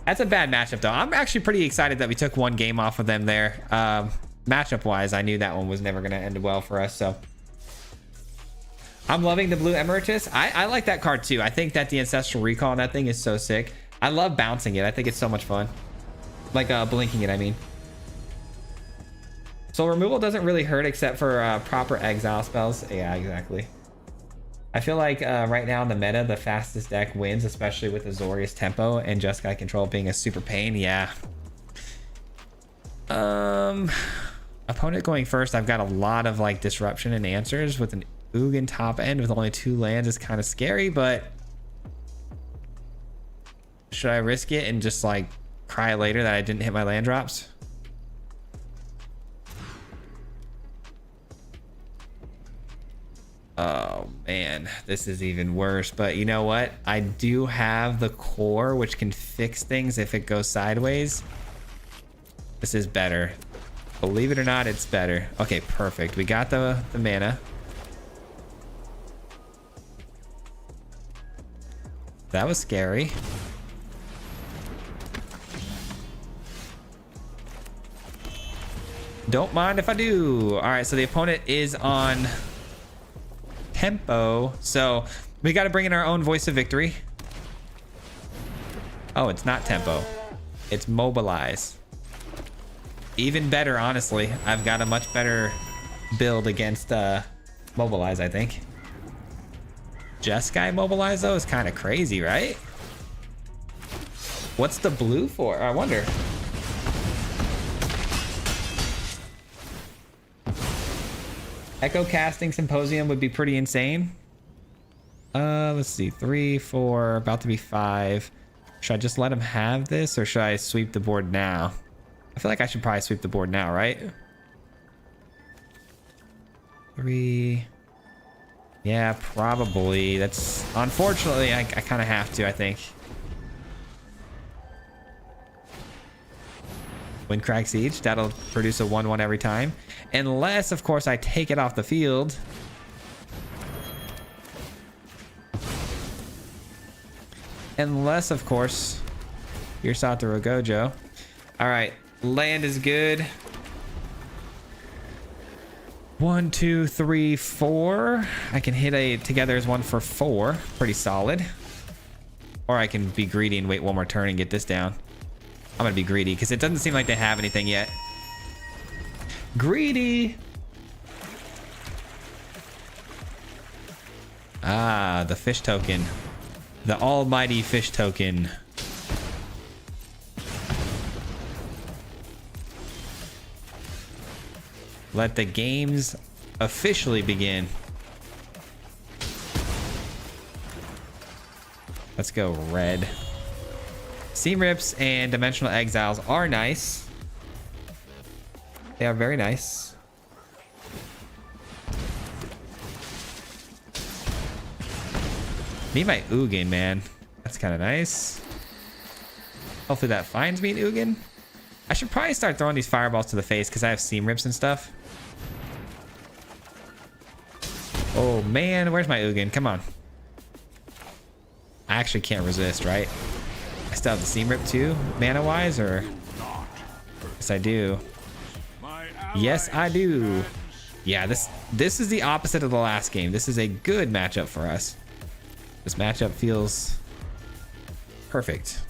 That's a bad matchup, though. I'm actually pretty excited that we took one game off of them there. Matchup-wise, I knew that one was never going to end well for us, so... I'm loving the blue Emeritus. I like that card too. I think that the Ancestral Recall on that thing is so sick. I love bouncing it. I think it's so much fun. Like blinking it, I mean. So removal doesn't really hurt except for proper exile spells. Yeah, exactly. I feel like right now in the meta, the fastest deck wins, especially with Azorius Tempo and Jeskai Control being a super pain. Yeah. Opponent going first, I've got a lot of like disruption and answers with an Ugin top end with only 2 lands is kind of scary, but should I risk it and just like cry later that I didn't hit my land drops? Oh man, this is even worse, but you know what? I do have the core which can fix things if it goes sideways. This is better. Believe it or not, it's better. Okay, perfect. We got the mana. That was scary. Don't mind if I do. All right, so the opponent is on tempo. So we got to bring in our own Voice of Victory. Oh, it's not tempo. It's mobilize. Even better, honestly. I've got a much better build against mobilize, I think. Jeskai mobilize though is kind of crazy, right? What's the blue for? I wonder. Echo casting Symposium would be pretty insane. Let's see, 3, 4, about to be 5. Should I just let him have this or should I sweep the board now? I feel like I should probably sweep the board now, right? 3. Yeah, probably. That's unfortunately I kind of have to, I think. Windcrag Siege, that'll produce a 1/1 every time. Unless, of course, I take it off the field. Unless, of course, you're Satoru Gojo. All right, land is good. 1, 2, 3, 4. I can hit a together as 1 for 4. Pretty solid. Or I can be greedy and wait one more turn and get this down. I'm gonna be greedy because it doesn't seem like they have anything yet. Greedy. Ah, the fish token. The almighty fish token. Let the games officially begin. Let's go red. Seam Rips and Dimensional Exiles are nice. They are very nice. Need my Ugin, man. That's kind of nice. Hopefully that finds me an Ugin. I should probably start throwing these fireballs to the face because I have Seam Rips and stuff. Oh man, where's my Ugin? Come on. I actually can't resist, right? I still have the Seam Rip too, mana-wise, or? Yes, I do. Yes, I do. Yeah, this is the opposite of the last game. This is a good matchup for us. This matchup feels perfect.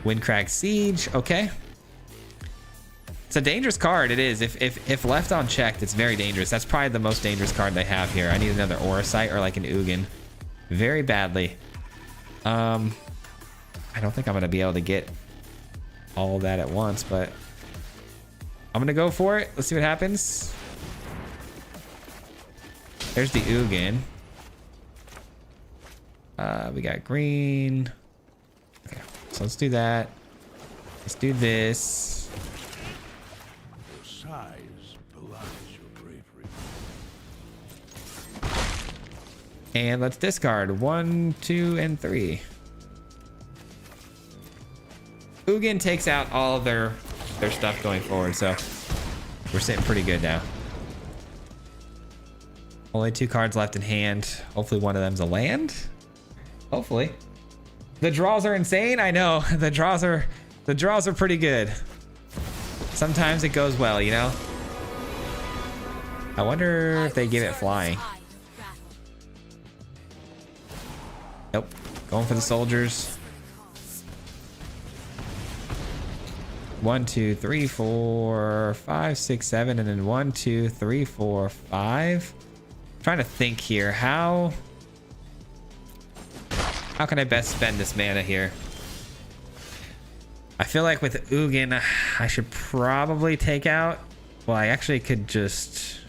Windcrag Siege, okay. It's a dangerous card, it is. If left unchecked, it's very dangerous. That's probably the most dangerous card they have here. I need another Aura Sight or like an Ugin. Very badly. I don't think I'm gonna be able to get all of that at once, but I'm gonna go for it. Let's see what happens. There's the Ugin. We got green. Okay, so let's do that. Let's do this. Your size belies your bravery. And let's discard 1, 2, and 3. Ugin takes out all of their stuff going forward, so we're sitting pretty good now. Only 2 cards left in hand. Hopefully one of them's a land. Hopefully. The draws are insane. I know. The draws are pretty good. Sometimes it goes well, you know. I wonder if they give it flying. Nope. Going for the soldiers. 1, 2, 3, 4, 5, 6, 7, and then 1, 2, 3, 4, 5. I'm trying to think here. How can I best spend this mana here? I feel like with Ugin, I should probably take out. Well, I actually could just.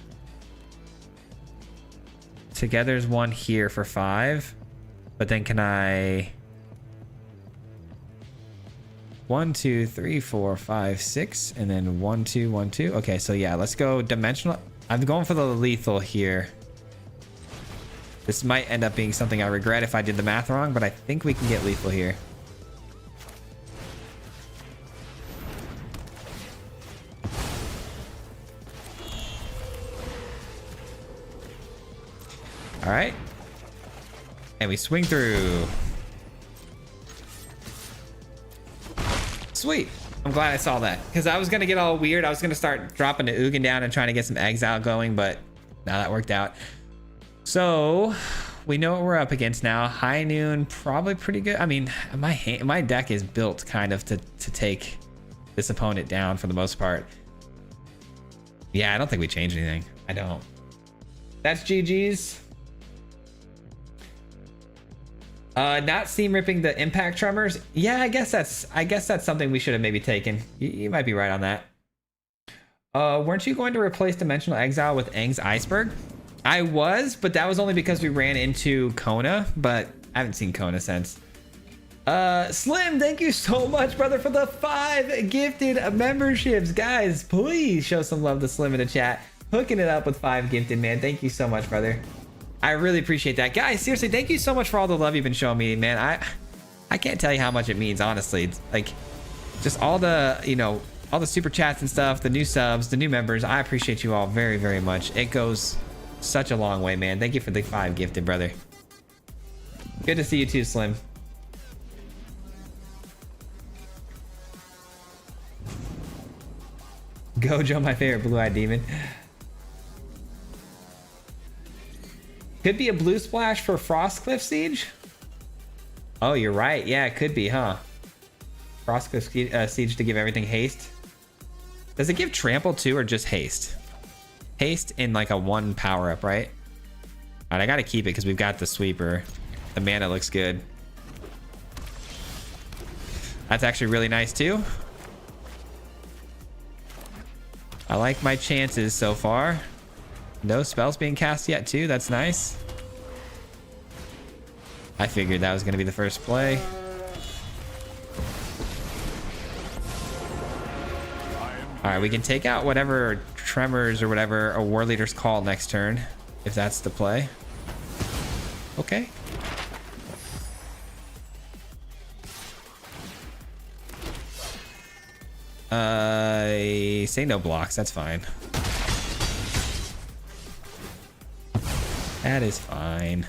Together's 1 here for 5. But then can I. 1, 2, 3, 4, 5, 6, and then 1, 2, 1, 2. Okay, so yeah, let's go dimensional. I'm going for the lethal here. This might end up being something I regret if I did the math wrong, but I think we can get lethal here. All right. And we swing through. Sweet. I'm glad I saw that because I was going to get all weird. I was going to start dropping the Ugin down and trying to get some exile going, but now that worked out. So we know what we're up against now. High Noon, probably pretty good. I mean, my deck is built kind of to take this opponent down for the most part. Yeah, I don't think we changed anything. I don't. That's GG's. Not seam ripping the impact tremors. Yeah, I guess that's something we should have maybe taken. You might be right on that. Weren't you going to replace Dimensional Exile with Aang's Iceberg? I was, but that was only because we ran into Kona, but I haven't seen Kona since. Slim, thank you so much, brother, for the 5 gifted memberships. Guys, please show some love to Slim in the chat. Hooking it up with 5 gifted, man. Thank you so much, brother. I really appreciate that. Guys, seriously, thank you so much for all the love you've been showing me, man. I can't tell you how much it means, honestly. It's like just all the, you know, all the super chats and stuff, the new subs, the new members. I appreciate you all very, very much. It goes such a long way, man. Thank you for the 5 gifted, brother. Good to see you too, Slim. Gojo, my favorite blue-eyed demon. Could be a blue splash for Frostcliff Siege. Oh, you're right. Yeah, it could be, huh? Frostcliff Siege to give everything haste. Does it give trample too, or just haste? Haste in like a 1 power up, right? All right, I gotta keep it because we've got the sweeper. The mana looks good. That's actually really nice too. I like my chances so far. No spells being cast yet too. That's nice. I figured that was going to be the first play. All right, we can take out whatever Tremors or whatever a War Leader's call next turn, if that's the play. Okay. Say no blocks. That's fine. That is fine.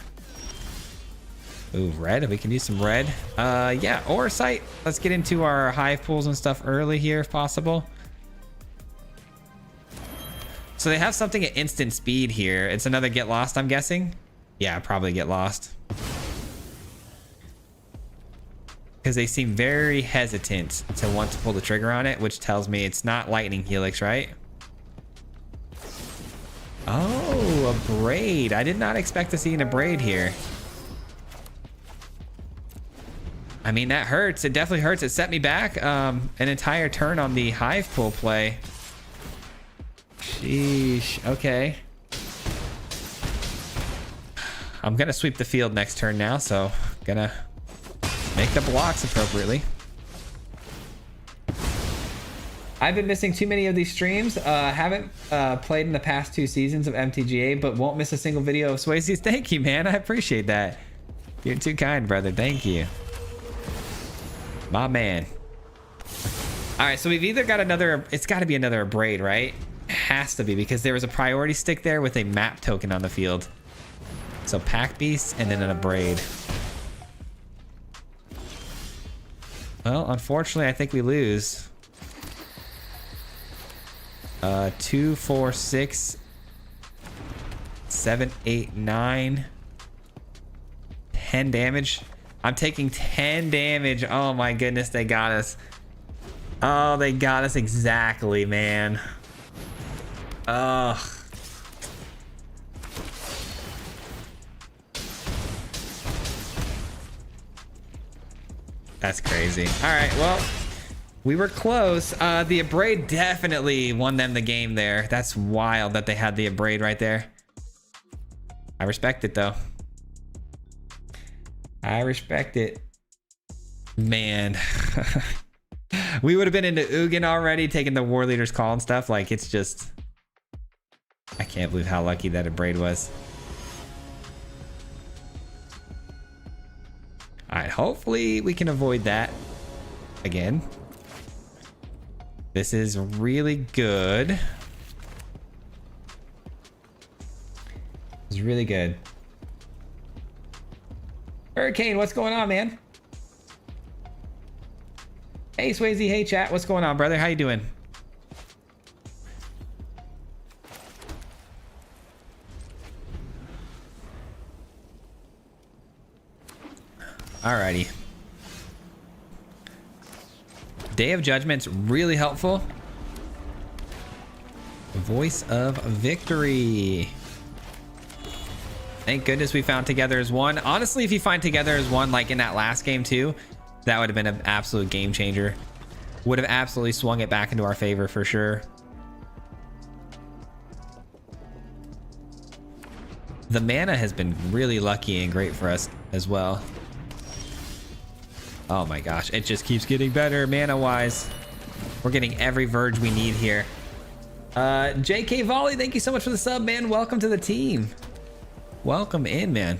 Ooh, red. We can use some red. Yeah, Aura Sight. Let's get into our hive pools and stuff early here if possible. So they have something at instant speed here. It's another get lost, I'm guessing. Yeah, probably get lost. Because they seem very hesitant to want to pull the trigger on it, which tells me it's not Lightning Helix, right? Oh, a braid. I did not expect to see a braid here. I mean, that hurts. It definitely hurts. It set me back an entire turn on the hive pool play. Sheesh. Okay. I'm gonna sweep the field next turn now, so gonna make the blocks appropriately. I've been missing too many of these streams. Haven't played in the past 2 seasons of MTGA, but won't miss a single video of Swayze's. Thank you, man. I appreciate that. You're too kind, brother. Thank you. My man. All right, so we've either got another, it's got to be another braid, right? It has to be, because there was a priority stick there with a map token on the field. So Pack Beast and then a braid. Well, unfortunately, I think we lose. 2, 4, 6, 7, 8, 9, 10 damage. I'm taking 10 damage. Oh my goodness, they got us. Oh, they got us exactly, man. Ugh. That's crazy. All right, well, we were close. The Abrade definitely won them the game there. That's wild that they had the Abrade right there. I respect it, though. I respect it. Man. We would have been into Ugin already, taking the War Leader's call and stuff. Like, it's just... I can't believe how lucky that Abrade was. Alright, hopefully we can avoid that again. This is really good. It's really good. Hurricane, what's going on, man? Hey, Swayze. Hey, chat. What's going on, brother? How you doing? Alrighty. Day of Judgment's really helpful. Voice of Victory. Thank goodness we found Together as One. Honestly, if you find Together as One, like in that last game too, that would have been an absolute game changer. Would have absolutely swung it back into our favor for sure. The mana has been really lucky and great for us as well. Oh my gosh, it just keeps getting better mana wise. We're getting every Verge we need here. JK Volley, thank you so much for the sub, man. Welcome to the team. Welcome in, man.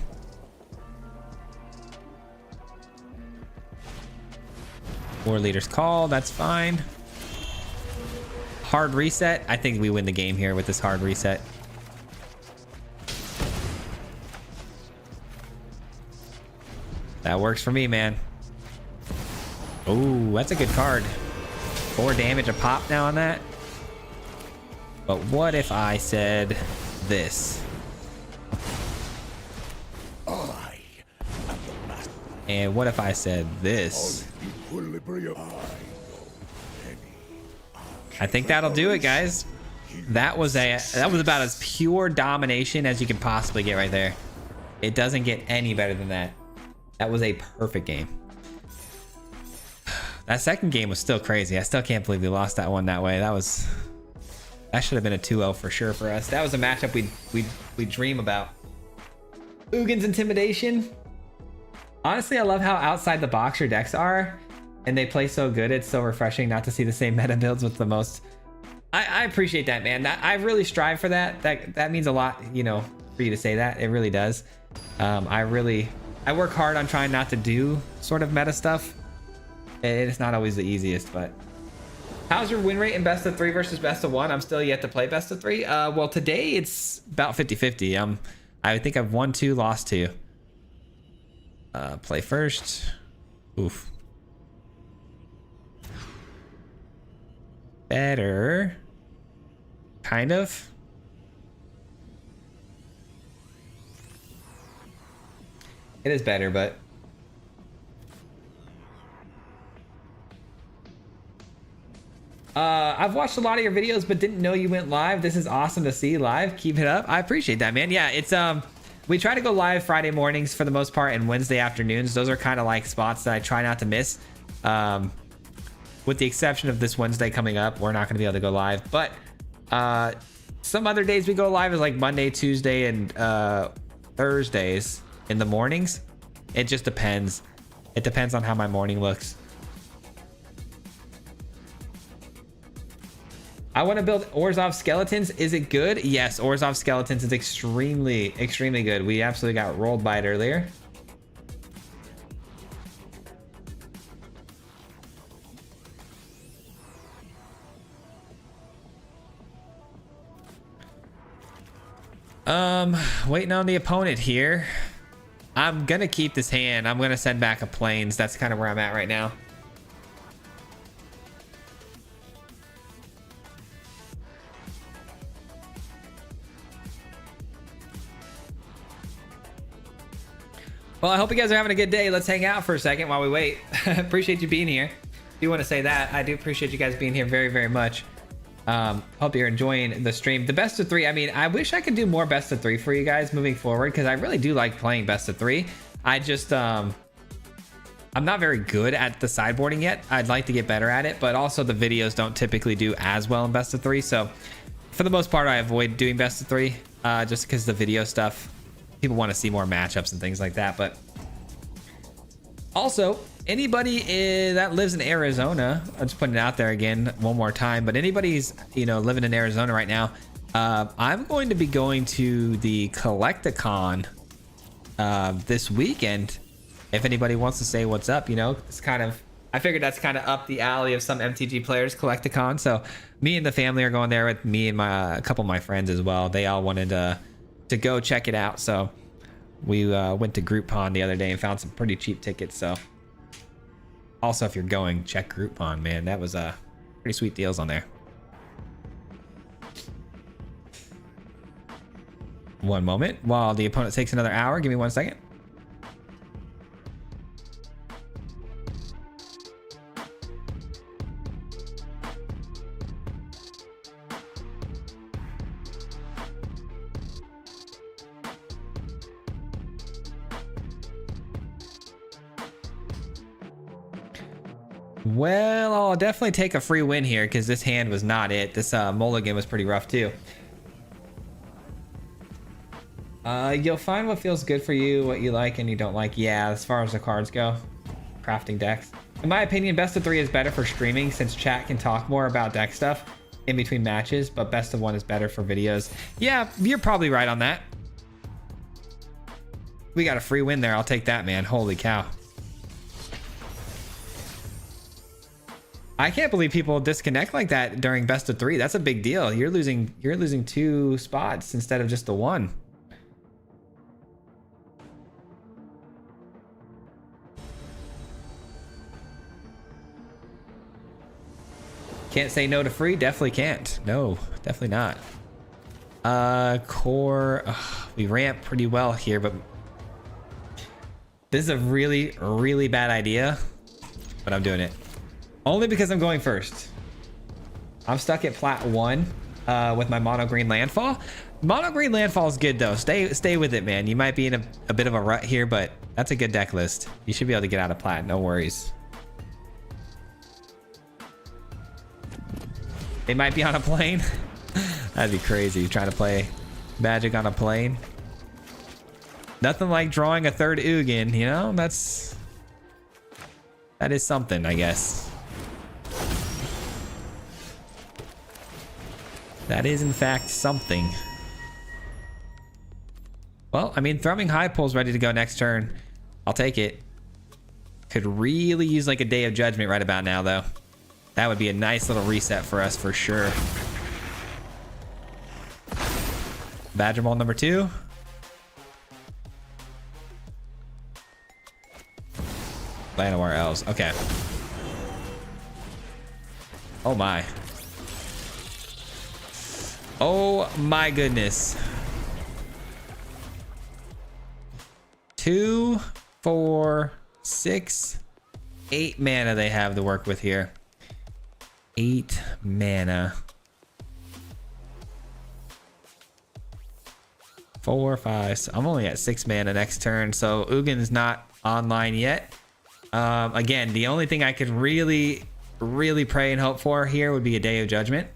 War Leader's call, that's fine. Hard reset. I think we win the game here with this hard reset. That works for me, man. Oh, that's a good card. 4 damage a pop now on that. But what if I said this? And what if I said this? I think that'll do it, guys. That was about as pure domination as you can possibly get right there. It doesn't get any better than that. That was a perfect game. That second game was still crazy. I still can't believe we lost that one that way. That was That should have been a 2-0 for sure for us. That was a matchup we dream about. Ugin's Intimidation. Honestly, I love how outside the box your decks are, and they play so good. It's so refreshing not to see the same meta builds with the most. I appreciate that, man. I really strive for that. That means a lot, you know, for you to say that. It really does. I work hard on trying not to do sort of meta stuff. It's not always the easiest, but how's your win rate in best of 3 versus best of 1? I'm still yet to play best of 3. Well, today it's about 50-50. I think I've won 2, lost 2. Play first. Oof. Better. Kind of. It is better, but I've watched a lot of your videos, but didn't know you went live. This is awesome to see live. Keep it up. I appreciate that, man. Yeah, it's we try to go live Friday mornings for the most part and Wednesday afternoons. Those are kind of like spots that I try not to miss. With the exception of this Wednesday coming up, we're not going to be able to go live. But some other days we go live is like Monday, Tuesday, and Thursdays in the mornings. It just depends. It depends on how my morning looks. I want to build Orzhov Skeletons. Is it good? Yes, Orzhov Skeletons is extremely, extremely good. We absolutely got rolled by it earlier. Waiting on the opponent here. I'm gonna keep this hand. I'm gonna send back a Plains. That's kind of where I'm at right now. Well, I hope you guys are having a good day. Let's hang out for a second while we wait. Appreciate you being here. Do want to say that. I do appreciate you guys being here very, very much. Hope you're enjoying the stream. The best of 3. I mean, I wish I could do more best of 3 for you guys moving forward, because I really do like playing best of 3. I just, I'm not very good at the sideboarding yet. I'd like to get better at it, but also the videos don't typically do as well in best of 3. So for the most part, I avoid doing best of 3, just because the video stuff, people want to see more matchups and things like that. But also, anybody that lives in Arizona, I'm just putting it out there again one more time, but anybody's, you know, living in Arizona right now, I'm going to be going to the Collecticon this weekend. If anybody wants to say what's up, you know, it's kind of, I figured that's kind of up the alley of some MTG players, Collecticon. So me and the family are going there with me and a couple of my friends as well. They all wanted to go check it out. So we went to Groupon the other day and found some pretty cheap tickets. So also, if you're going, check Groupon, man. That was pretty sweet deals on there. One moment while the opponent takes another hour. Give me 1 second. Well, I'll definitely take a free win here because this hand was not it. This mulligan was pretty rough too. You'll find what feels good for you, what you like and you don't like. Yeah, as far as the cards go, crafting decks. In my opinion, best of 3 is better for streaming since chat can talk more about deck stuff in between matches, but best of 1 is better for videos. Yeah, you're probably right on that. We got a free win there. I'll take that, man. Holy cow. I can't believe people disconnect like that during best of 3. That's a big deal. You're losing 2 spots instead of just the 1. Can't say no to free. Definitely can't. No, definitely not. Core. We ramp pretty well here, but this is a really, really bad idea, but I'm doing it. Only because I'm going first. I'm stuck at plat 1 with my mono green landfall. Mono green landfall is good though. Stay with it, man. You might be in a bit of a rut here, but that's a good deck list. You should be able to get out of plat. No worries. They might be on a plane. That'd be crazy trying to play Magic on a plane. Nothing like drawing a third Ugin, you know? That is something, I guess. That is in fact something. Well, I mean, Thrumming High Pole's ready to go next turn. I'll take it. Could really use like a Day of Judgment right about now, though. That would be a nice little reset for us for sure. Badger Ball number 2. Llanowar Elves. Okay. Oh my. Oh my goodness. 2, 4, 6, 8 mana they have to work with here. 8 mana. 4, 5. So I'm only at 6 mana next turn, so Ugin is not online yet. Again, the only thing I could really pray and hope for here would be a Day of Judgment.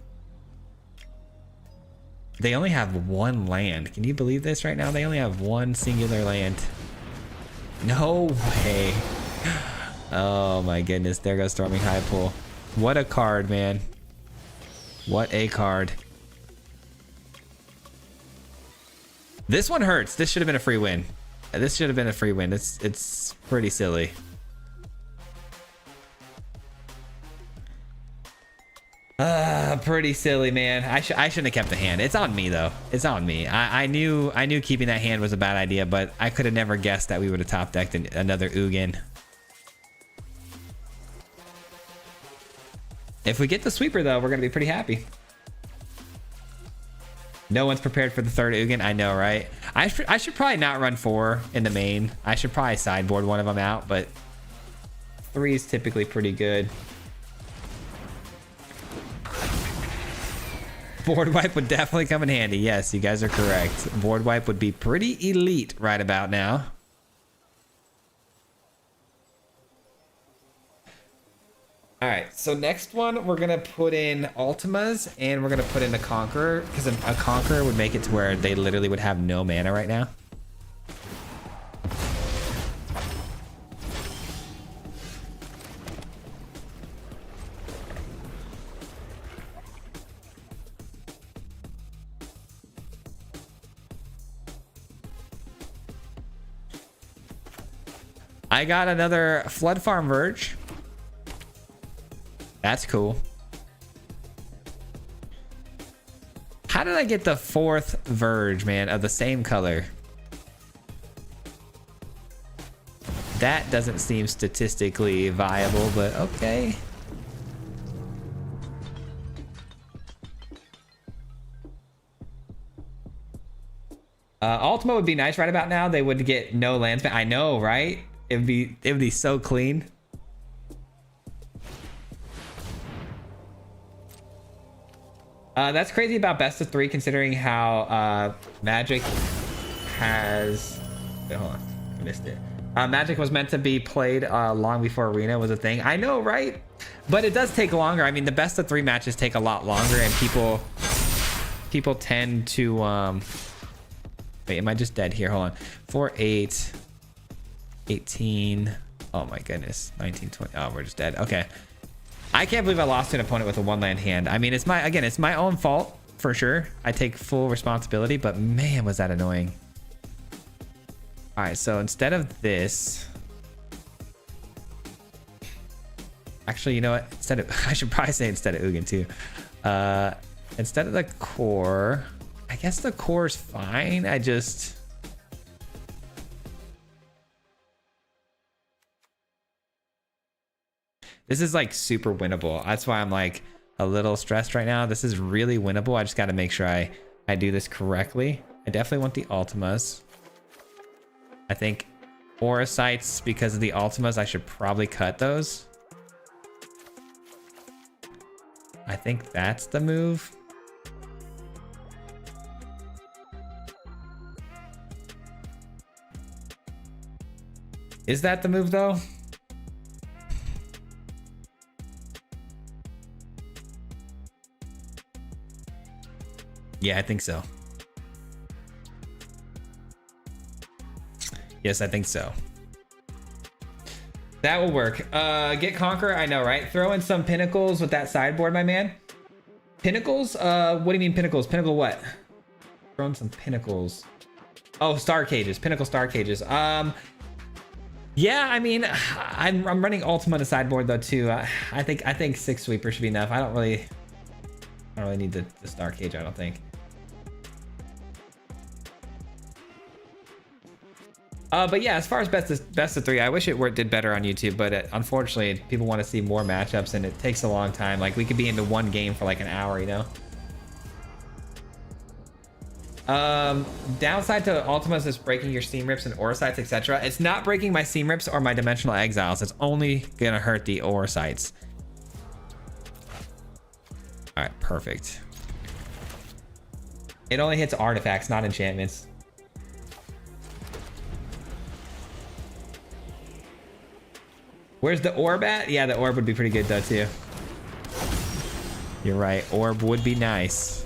They only have 1 land. Can you believe this right now? They only have 1 singular land. No way. Oh my goodness. There goes Storming High Pool. What a card, man. What a card. This one hurts. This should have been a free win. This should have been a free win. It's pretty silly. Pretty silly, man. I shouldn't have kept the hand. It's on me though. It's on me. I knew keeping that hand was a bad idea, but I could have never guessed that we would have top decked another Ugin. If we get the sweeper though, we're gonna be pretty happy. No one's prepared for the third Ugin. I know, right? I should probably not run 4 in the main. I should probably sideboard one of them out, but 3 is typically pretty good. Board wipe would definitely come in handy. Yes, you guys are correct. Board wipe would be pretty elite right about now. All right, so next one we're gonna put in Ultimas and we're gonna put in the Conqueror, because a Conqueror would make it to where they literally would have no mana right now. I got another Flood Farm Verge. That's cool. How did I get the 4th Verge, man, of the same color? That doesn't seem statistically viable, but okay. Ultima would be nice right about now. They would get no lands. I know, right? It would be so clean. That's crazy about best of 3, considering how Magic has. Wait, hold on, I missed it. Magic was meant to be played long before Arena was a thing. I know, right? But it does take longer. I mean, the best of 3 matches take a lot longer, and people tend to. Wait, am I just dead here? Hold on. 4, 8. 18. Oh my goodness. 19, 20. Oh, we're just dead. Okay. I can't believe I lost to an opponent with a 1-land hand. I mean, it's my own fault for sure. I take full responsibility, but man, was that annoying. All right, so instead of this, actually, you know what? I should probably say instead of Ugin too. Instead of the core, I guess the core is fine. This is like super winnable. That's why I'm like a little stressed right now. This is really winnable. I just got to make sure I do this correctly. I definitely want the Ultimas. I think Aura Sights, because of the Ultimas, I should probably cut those. I think that's the move. Is that the move though? Yeah, I think so. Yes, I think so. That will work. Get Conqueror, I know, right? Throw in some pinnacles with that sideboard, my man. Pinnacles? What do you mean pinnacles? Pinnacle what? Throw in some pinnacles. Oh, star cages. Pinnacle star cages. Yeah, I mean, I'm running Ultima on the sideboard though too. I think 6 sweeper should be enough. I don't really need the star cage, I don't think. But yeah, as far as best of 3, I wish it did better on YouTube, but unfortunately, people want to see more matchups, and it takes a long time. Like, we could be into one game for like an hour, you know? Downside to Ultima is breaking your Steam Rips and Aura Sites, etc. It's not breaking my Steam Rips or my Dimensional Exiles. It's only gonna hurt the Aura Sites. All right, perfect. It only hits artifacts, not enchantments. Where's the orb at? Yeah, the orb would be pretty good though too. You're right, orb would be nice.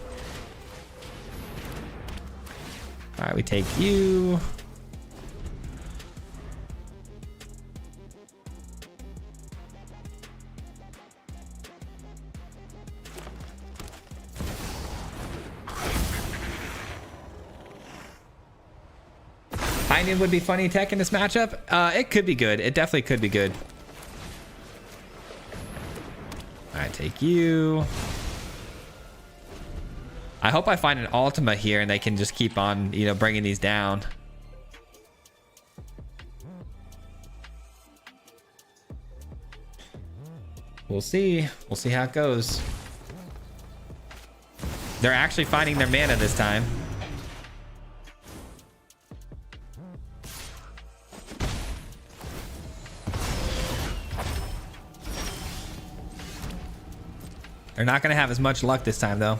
All right, we take you. Onion would be funny tech in this matchup. It could be good. It definitely could be good. All right, take you. I hope I find an Ultima here and they can just keep on, you know, bringing these down. We'll see. We'll see how it goes. They're actually finding their mana this time. They're not going to have as much luck this time, though.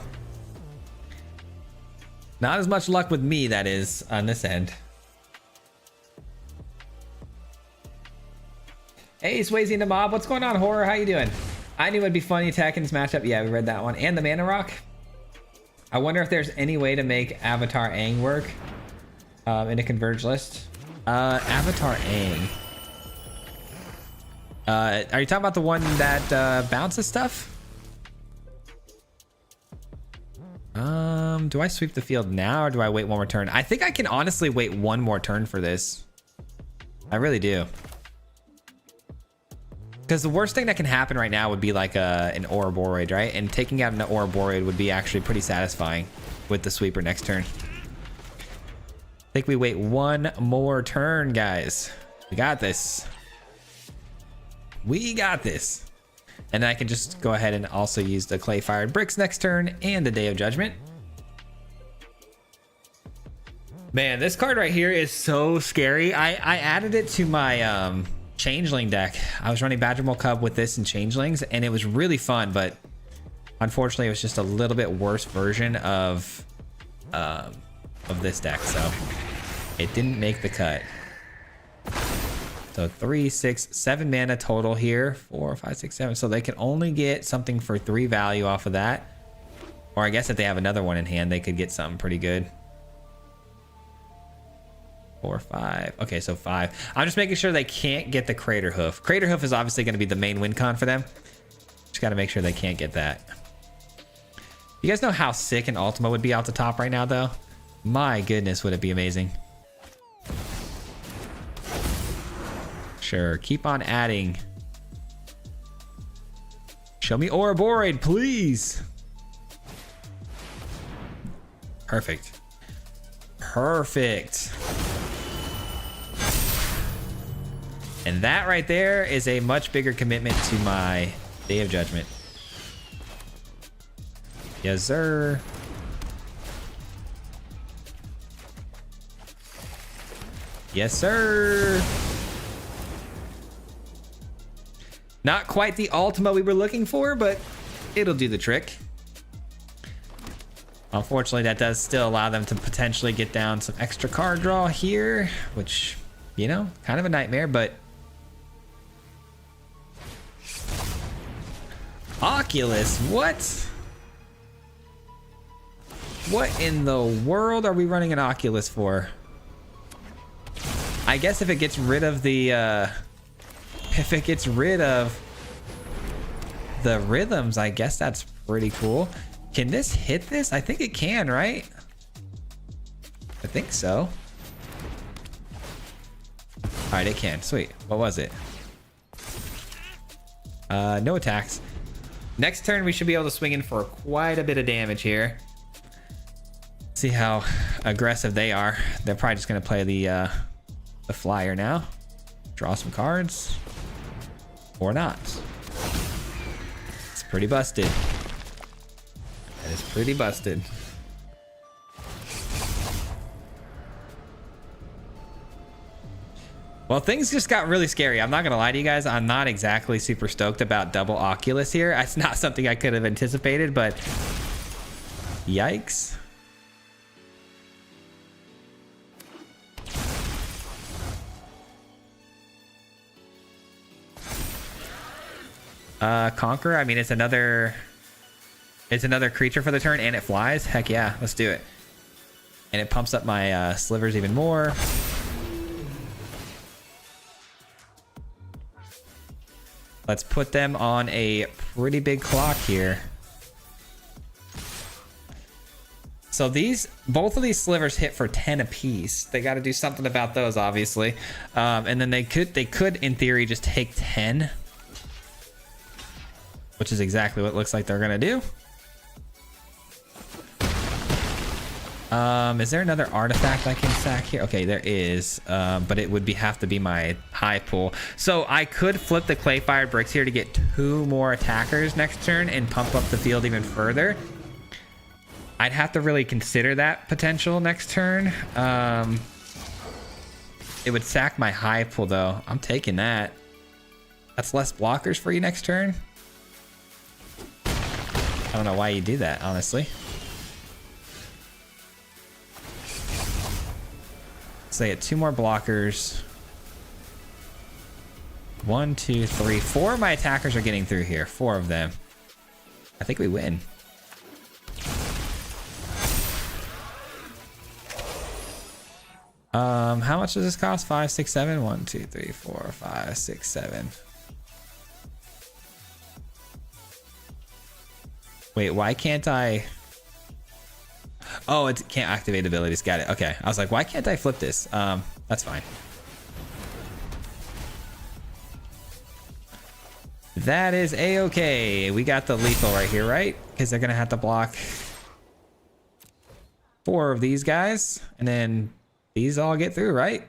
Not as much luck with me, that is, on this end. Hey, Swayze and the Mob. What's going on, Horror? How you doing? I knew it'd be funny attacking this matchup. Yeah, we read that one. And the Mana Rock. I wonder if there's any way to make Avatar Aang work in a converge list. Avatar Aang. Are you talking about the one that bounces stuff? Do I sweep the field now or do I wait one more turn? I think I can honestly wait one more turn for this. I really do. Because the worst thing that can happen right now would be like an Ouroboros, right? And taking out an Ouroboros would be actually pretty satisfying with the sweeper next turn. I think we wait one more turn, guys. We got this. We got this. And then I can just go ahead and also use the clay fired bricks next turn and the Day of Judgment. Man, this card right here is so scary. I added it to my Changeling deck. I was running Badger Mole Cub with this and Changelings, and it was really fun, but unfortunately it was just a little bit worse version of this deck, so it didn't make the cut. So 3, 6, 7 mana total here. 4, 5, 6, 7. So they can only get something for 3 value off of that. Or I guess if they have another one in hand, they could get something pretty good. 4, 5. Okay, so 5. I'm just making sure they can't get the Crater Hoof. Crater Hoof is obviously going to be the main win con for them. Just got to make sure they can't get that. You guys know how sick an Ultima would be out the top right now, though? My goodness, would it be amazing. Sure, keep on adding. Show me Ouroboros, please. Perfect. Perfect. And that right there is a much bigger commitment to my Day of Judgment. Yes, sir. Yes, sir. Not quite the Ultima we were looking for, but it'll do the trick. Unfortunately, that does still allow them to potentially get down some extra card draw here, which, you know, kind of a nightmare, but... Oculus, what? What in the world are we running an Oculus for? I guess if it gets rid of the rhythms, I guess that's pretty cool. Can this hit this? I think it can, right? I think so. All right, it can. Sweet. What was it? No attacks. Next turn, we should be able to swing in for quite a bit of damage here. See how aggressive they are. They're probably just gonna play the flyer now. Draw some cards. Or not. It's pretty busted. That is pretty busted. Well, things just got really scary. I'm not gonna lie to you guys. I'm not exactly super stoked about double Oculus here. It's not something I could have anticipated, but yikes. Conquer. I mean, it's another creature for the turn, and it flies. Heck yeah, let's do it. And it pumps up my slivers even more. Let's put them on a pretty big clock here. So both of these slivers hit for 10 apiece. They got to do something about those, obviously. And then they could, in theory, just take 10. Which is exactly what it looks like they're gonna do. Is there another artifact I can sack here? Okay, there is, but it would have to be my high pool. So I could flip the clay fired bricks here to get 2 more attackers next turn and pump up the field even further. I'd have to really consider that potential next turn. It would sack my high pool though. I'm taking that. That's less blockers for you next turn. I don't know why you do that, honestly. So I get 2 more blockers. 1, 2, 3, 4 of my attackers are getting through here. 4 of them. I think we win. How much does this cost? 5, 6, 7? 1, 2, 3, 4, 5, 6, 7. Wait, why can't I? Oh, it can't activate abilities. Got it. Okay. I was like, why can't I flip this? That's fine. That is a-okay. We got the lethal right here, right? Because they're gonna have to block 4 of these guys, and then these all get through, right?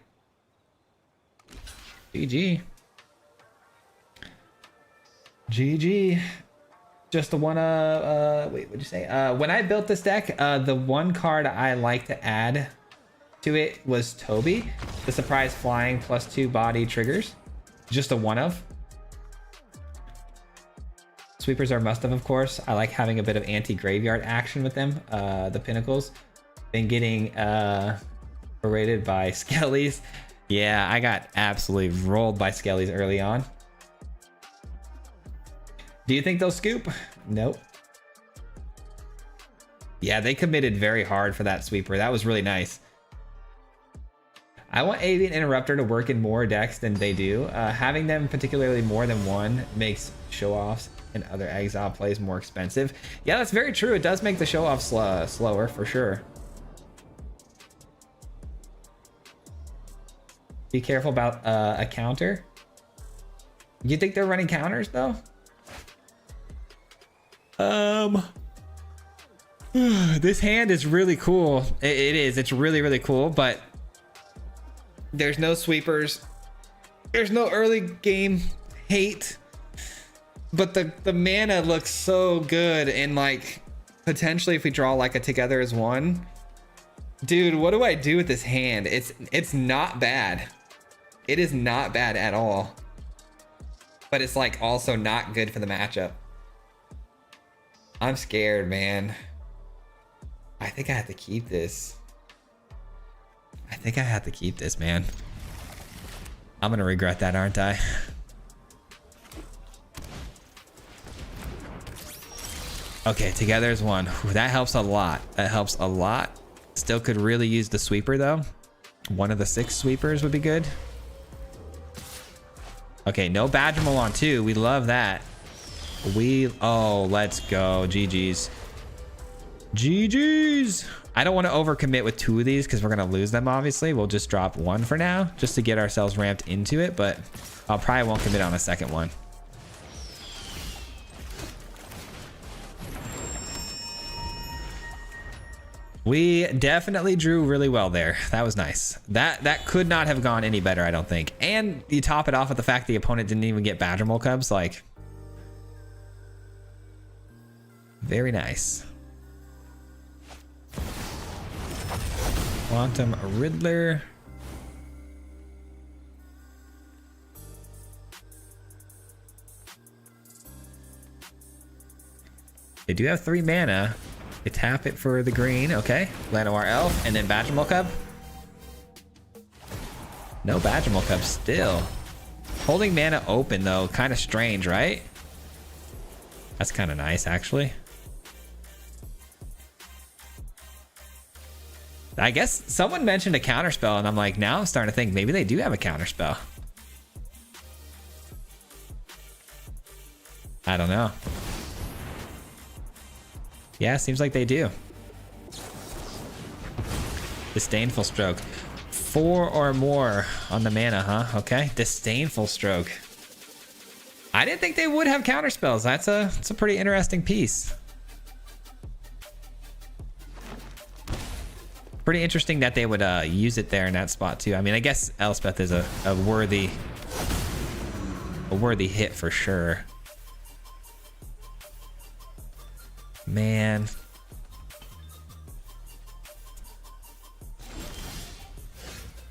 GG. GG. Just the one, wait, what'd you say? When I built this deck, the one card I like to add to it was Toby, the surprise flying +2 body triggers. Just a one of. Sweepers are must have course. I like having a bit of anti-graveyard action with them, the pinnacles. Been getting berated by Skellies. Yeah, I got absolutely rolled by Skellies early on. Do you think they'll scoop? Nope. Yeah, they committed very hard for that sweeper. That was really nice. I want Avian Interrupter to work in more decks than they do. Having them particularly more than one makes show-offs and other exile plays more expensive. Yeah, that's very true. It does make the show-off slower for sure. Be careful about a counter. You think they're running counters though? This hand is really cool. It is. It's really, really cool, but there's no sweepers. There's no early game hate, but the mana looks so good. And like potentially if we draw like a together as one, dude, what do I do with this hand? It's not bad. It is not bad at all, but it's like also not good for the matchup. I'm scared, man. I think I have to keep this. I think I have to keep this, man. I'm gonna regret that, aren't I? Okay, together as one. Whew, that helps a lot. That helps a lot. Still could really use the sweeper though. One of the 6 sweepers would be good. Okay, no Badgermole on 2. We love that. Oh, let's go. GG's. GG's. I don't want to overcommit with 2 of these because we're going to lose them, obviously. We'll just drop 1 for now just to get ourselves ramped into it, but I'll probably won't commit on a second one. We definitely drew really well there. That was nice. That could not have gone any better, I don't think. And you top it off with the fact the opponent didn't even get Badgermole Cubs. Like, very nice. Quantum Riddler. They do have 3 mana. They tap it for the green. Okay. Llanowar Elf and then Badgermole Cub. No Badgermole Cub still. Holding mana open though, kind of strange, right? That's kind of nice actually. I guess someone mentioned a counterspell and I'm like, now I'm starting to think maybe they do have a counterspell. I don't know. Yeah, seems like they do. Disdainful Stroke. 4 or more on the mana, huh? Okay. Disdainful Stroke. I didn't think they would have counterspells. That's a pretty interesting piece. Pretty interesting that they would use it there in that spot too. I mean, I guess Elspeth is a worthy hit for sure. Man.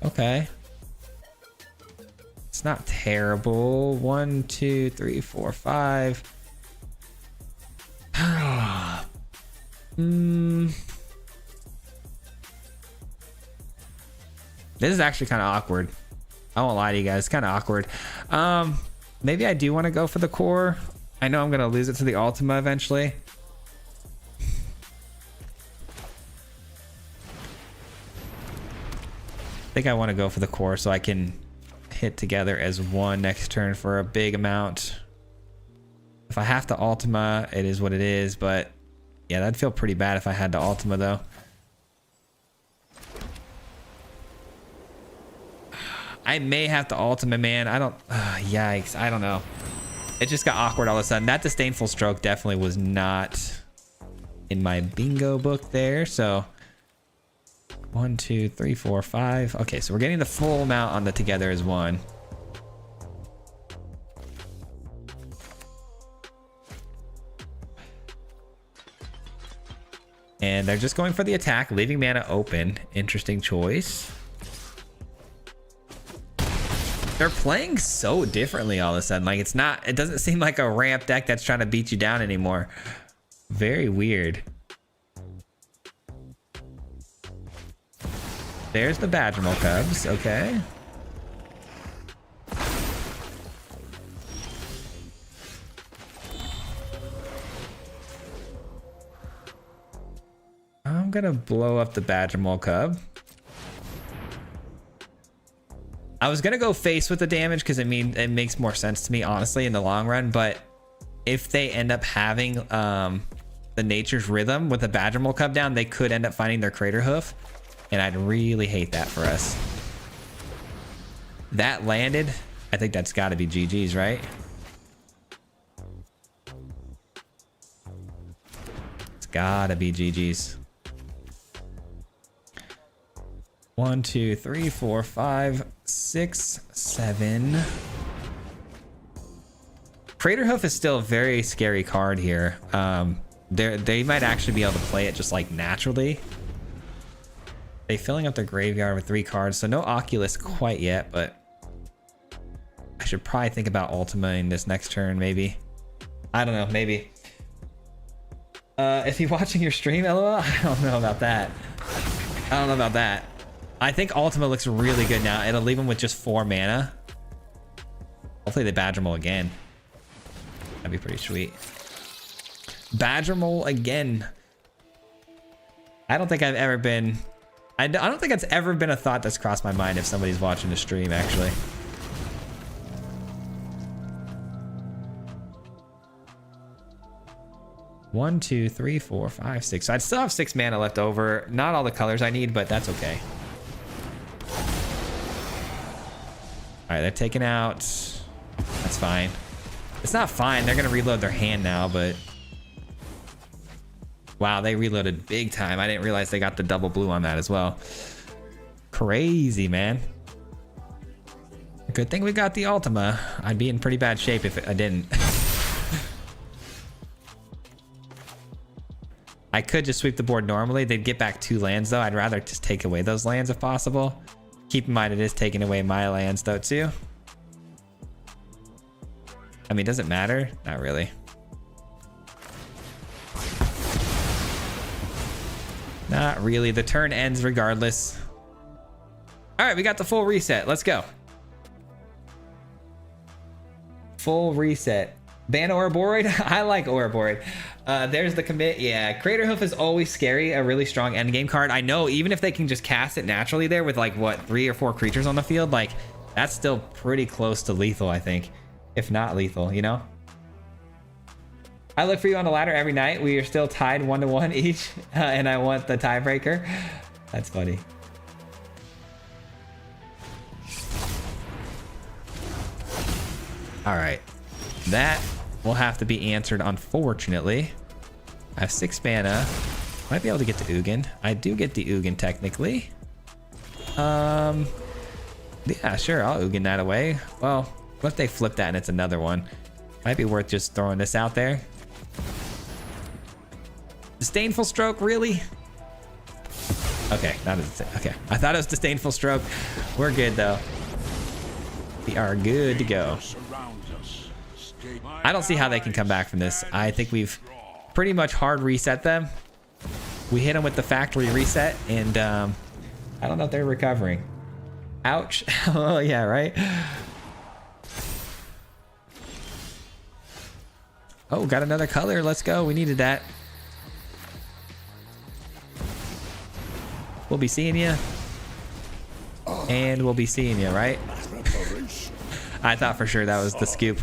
Okay. It's not terrible. 1, 2, 3, 4, 5. This is actually kind of awkward. I won't lie to you guys. It's kind of awkward. Maybe I do want to go for the core. I know I'm going to lose it to the Ultima eventually. I think I want to go for the core so I can hit together as one next turn for a big amount. If I have to Ultima, it is what it is, but yeah, that'd feel pretty bad if I had to Ultima though. I may have to Ultima, man. I don't, yikes, I don't know. It just got awkward all of a sudden. That Disdainful Stroke definitely was not in my bingo book there, so 1, 2, 3, 4, 5. Okay, so we're getting the full amount on the together as one. And they're just going for the attack, leaving mana open. Interesting choice. They're playing so differently all of a sudden. Like it doesn't seem like a ramp deck that's trying to beat you down anymore. Very weird. There's the Badgermole Cubs, okay. I'm gonna blow up the Badgermole Cub. I was gonna go face with the damage because it makes more sense to me, honestly, in the long run. But if they end up having the Nature's Rhythm with the Badgermole Cub down, they could end up finding their Crater Hoof. And I'd really hate that for us. That landed. I think that's got to be GG's, right? It's got to be GG's. 1, 2, 3, 4, 5, 6, 7. Crater Hoof is still a very scary card here. They might actually be able to play it just like naturally. They filling up their graveyard with 3 cards, so no Oculus quite yet, but I should probably think about Ultima in this next turn, maybe. I don't know, maybe. If you're watching your stream, LOL, I don't know about that. I don't know about that. I think Ultima looks really good now. It'll leave him with just 4 mana. Hopefully they Badgermole again. That'd be pretty sweet. Badger Mole again. I don't think I've ever been... I don't think it's ever been a thought that's crossed my mind if somebody's watching the stream, actually. One, two, three, four, five, six. So I'd still have 6 mana left over. Not all the colors I need, but that's okay. All right, they're taken out. That's fine. It's not fine. They're going to reload their hand now, but... Wow, they reloaded big time. I didn't realize they got the double blue on that as well. Crazy, man. Good thing we got the Ultima. I'd be in pretty bad shape if I didn't. I could just sweep the board normally. They'd get back 2 lands, though. I'd rather just take away those lands if possible. Keep in mind, it is taking away my lands, though, too. I mean, does it matter? Not really. Not really. The turn ends regardless. All right, we got the full reset. Let's go. Full reset. Ban Ouroboros? I like Ouroboros. There's the commit. Yeah, Craterhoof is always scary. A really strong endgame card. I know, even if they can just cast it naturally there with like, what, 3 or 4 creatures on the field, like, that's still pretty close to lethal, I think. If not lethal, you know? I look for you on the ladder every night. We are still tied 1-1 each, and I want the tiebreaker. That's funny. All right, that will have to be answered, unfortunately. I have 6 mana. Might be able to get to Ugin. I do get the Ugin technically. Yeah, sure, I'll Ugin that away. Well, what if they flip that and it's another one? Might be worth just throwing this out there. Disdainful Stroke, really? Okay, not as okay. I thought it was Disdainful Stroke. We're good though. We are good to go. I don't see how they can come back from this. I think we've pretty much hard reset them. We hit them with the factory reset, and I don't know if they're recovering. Ouch. Oh yeah, right? Oh, got another color. Let's go. We needed that. We'll be seeing you. And we'll be seeing you, right? I thought for sure that was the scoop.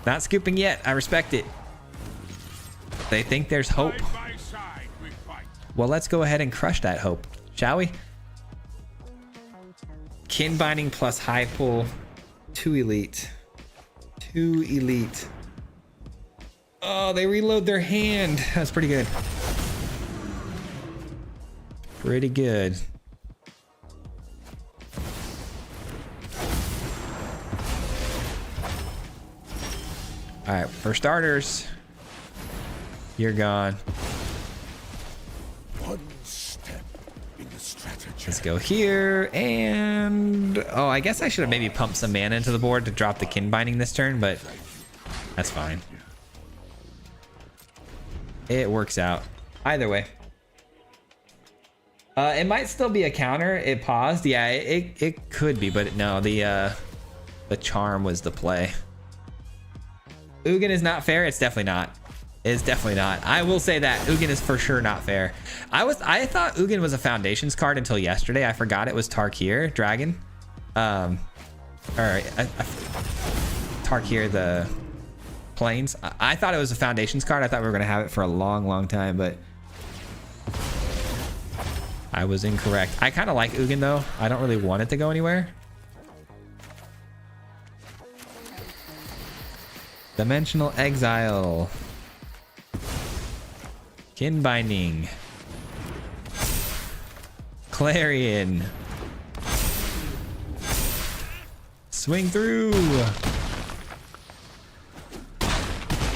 Not scooping yet. I respect it. They think there's hope. Well, let's go ahead and crush that hope, shall we? Kin binding plus high pull. 2 elite. 2 elite. Oh, they reload their hand. That's pretty good. Pretty good. All right, for starters, you're gone. One step in the strategy. Let's go here, and oh, I guess I should have maybe pumped some mana into the board to drop the kin binding this turn, but that's fine. It works out either way. It might still be a counter. It paused. Yeah, it could be, but no, the charm was the play. Ugin is not fair. It's definitely not. It's definitely not. I will say that Ugin is for sure not fair. I thought Ugin was a foundations card until yesterday. I forgot it was Tarkir Dragon. All right, Tarkir the Plains. I thought it was a foundations card. I thought we were gonna have it for a long time, but I was incorrect. I kind of like Ugin though. I don't really want it to go anywhere. Dimensional Exile. Kin binding. Clarion. Swing through.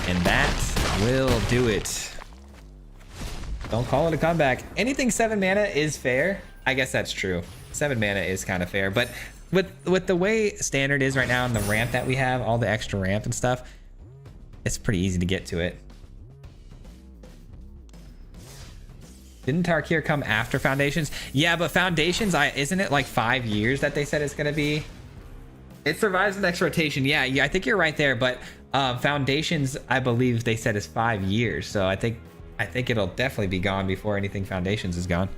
And that will do it. Don't call it a comeback. Anything 7 mana is fair. I guess that's true. 7 mana is kind of fair, but with the way standard is right now and the ramp that we have, all the extra ramp and stuff, it's pretty easy to get to it. Didn't Tarkir come after Foundations? Yeah, but Foundations, isn't it like 5 years that they said it's gonna be? It survives the next rotation. Yeah, I think you're right there. But foundations, I believe they said is 5 years. So I think it'll definitely be gone before anything foundations is gone.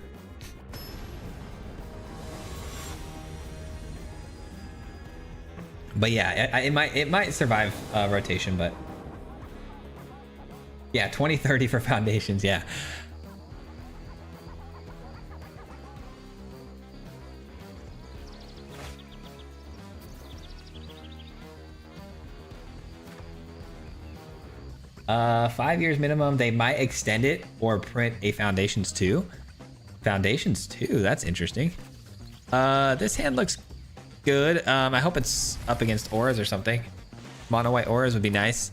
But yeah, it might survive rotation, but yeah, 2030 for foundations. Yeah. Uh, 5 years minimum. They might extend it or print a Foundations 2. Foundations 2. That's interesting. This hand looks good. I hope it's up against auras or something. Mono white auras would be nice.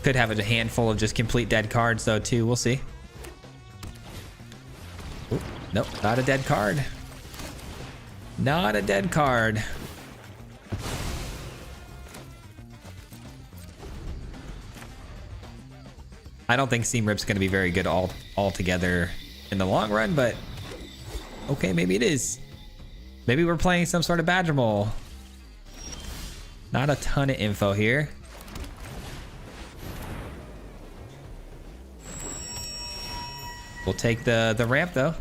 Could have a handful of just complete dead cards though too. We'll see. Ooh, nope, not a dead card. Not a dead card. I don't think Seam Rip's going to be very good altogether in the long run, but okay, maybe it is. Maybe we're playing some sort of Badger Mole. Not a ton of info here. We'll take the ramp though.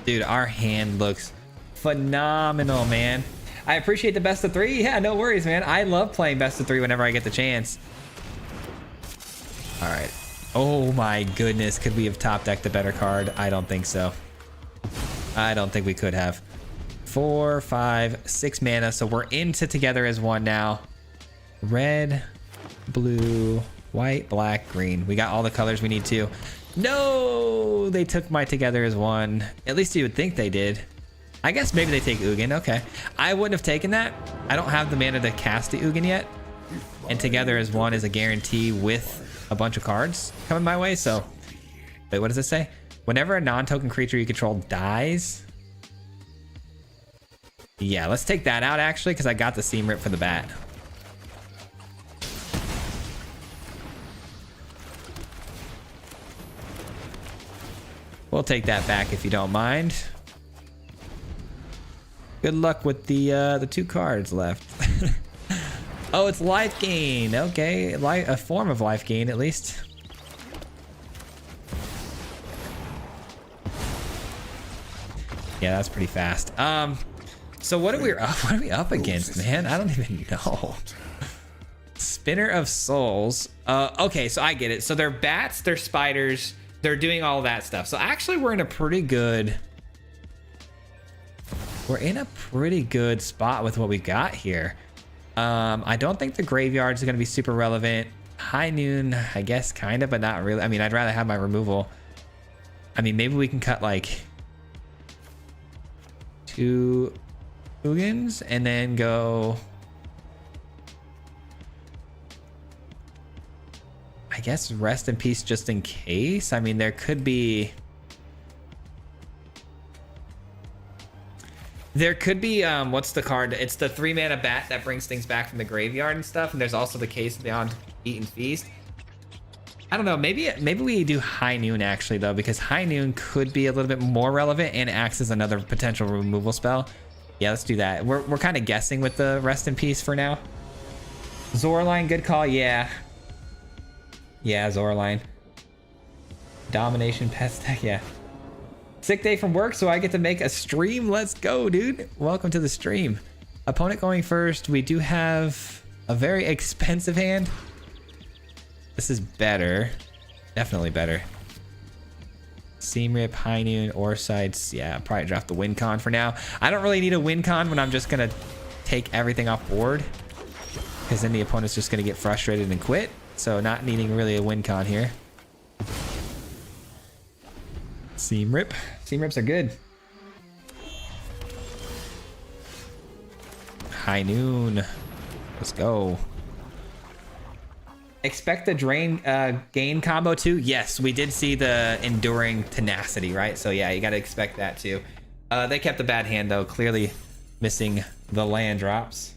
Dude, our hand looks phenomenal, man. I appreciate the best of 3. Yeah, no worries, man. I love playing best of 3 whenever I get the chance. All right. Oh my goodness. Could we have top decked a better card? I don't think so. I don't think we could have. 4, 5, 6 mana. So we're into together as one now. Red, blue, white, black, green. We got all the colors we need to. No, they took my together as one. At least you would think they did. I guess maybe they take Ugin. Okay. I wouldn't have taken that. I don't have the mana to cast the Ugin yet. And together as one is a guarantee with a bunch of cards coming my way. So wait, what does it say? Whenever a non-token creature you control dies. Yeah, let's take that out actually, because I got the Seam Rip for the bat. We'll take that back if you don't mind. Good luck with the 2 cards left. Oh, it's life gain. Okay, a form of life gain at least. Yeah, that's pretty fast. So what are we up against, man? I don't even know. Spinner of Souls. Okay, so I get it. So they're bats, they're spiders, they're doing all that stuff. So actually we're in a pretty good spot with what we got here. I don't think the graveyards are going to be super relevant. High Noon, I guess, kind of, but not really. I mean, I'd rather have my removal. I mean, maybe we can cut like 2 Ugins and then go, I guess, Rest in Peace just in case. I mean, there could be what's the card? It's the 3 mana bat that brings things back from the graveyard and stuff. And there's also the case beyond Eat and Feast. I don't know. Maybe we do High Noon actually though, because High Noon could be a little bit more relevant and acts as another potential removal spell. Yeah, let's do that. We're kind of guessing with the Rest in Peace for now. Zoraline, good call. Yeah, Zoraline. Domination, Pest Deck. Yeah. Sick day from work, so I get to make a stream. Let's go, dude. Welcome to the stream. Opponent going first. We do have a very expensive hand. This is better. Definitely better. Seam Rip, High Noon, Orsites. Yeah, probably draft the win con for now. I don't really need a win con when I'm just going to take everything off board, because then the opponent's just going to get frustrated and quit. So not needing really a win con here. Seam Rip. Seam Rips are good. High Noon. Let's go. Expect the gain combo too? Yes, we did see the Enduring Tenacity, right? So yeah, you got to expect that too. They kept a bad hand though, clearly missing the land drops.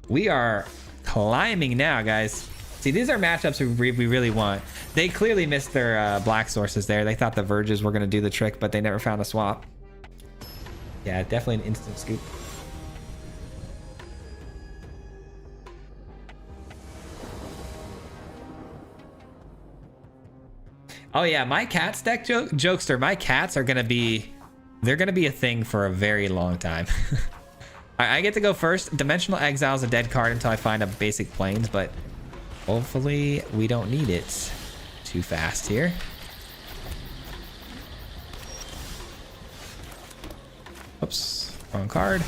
We are climbing now, guys. See, these are matchups we really want. They clearly missed their black sources there. They thought the Verges were going to do the trick, but they never found a swap. Yeah, definitely an instant scoop. Oh yeah, my cats deck jokester. My cats are gonna be, they're gonna be a thing for a very long time. I get to go first. Dimensional Exile is a dead card until I find a basic planes, but hopefully we don't need it too fast here. Oops, wrong card.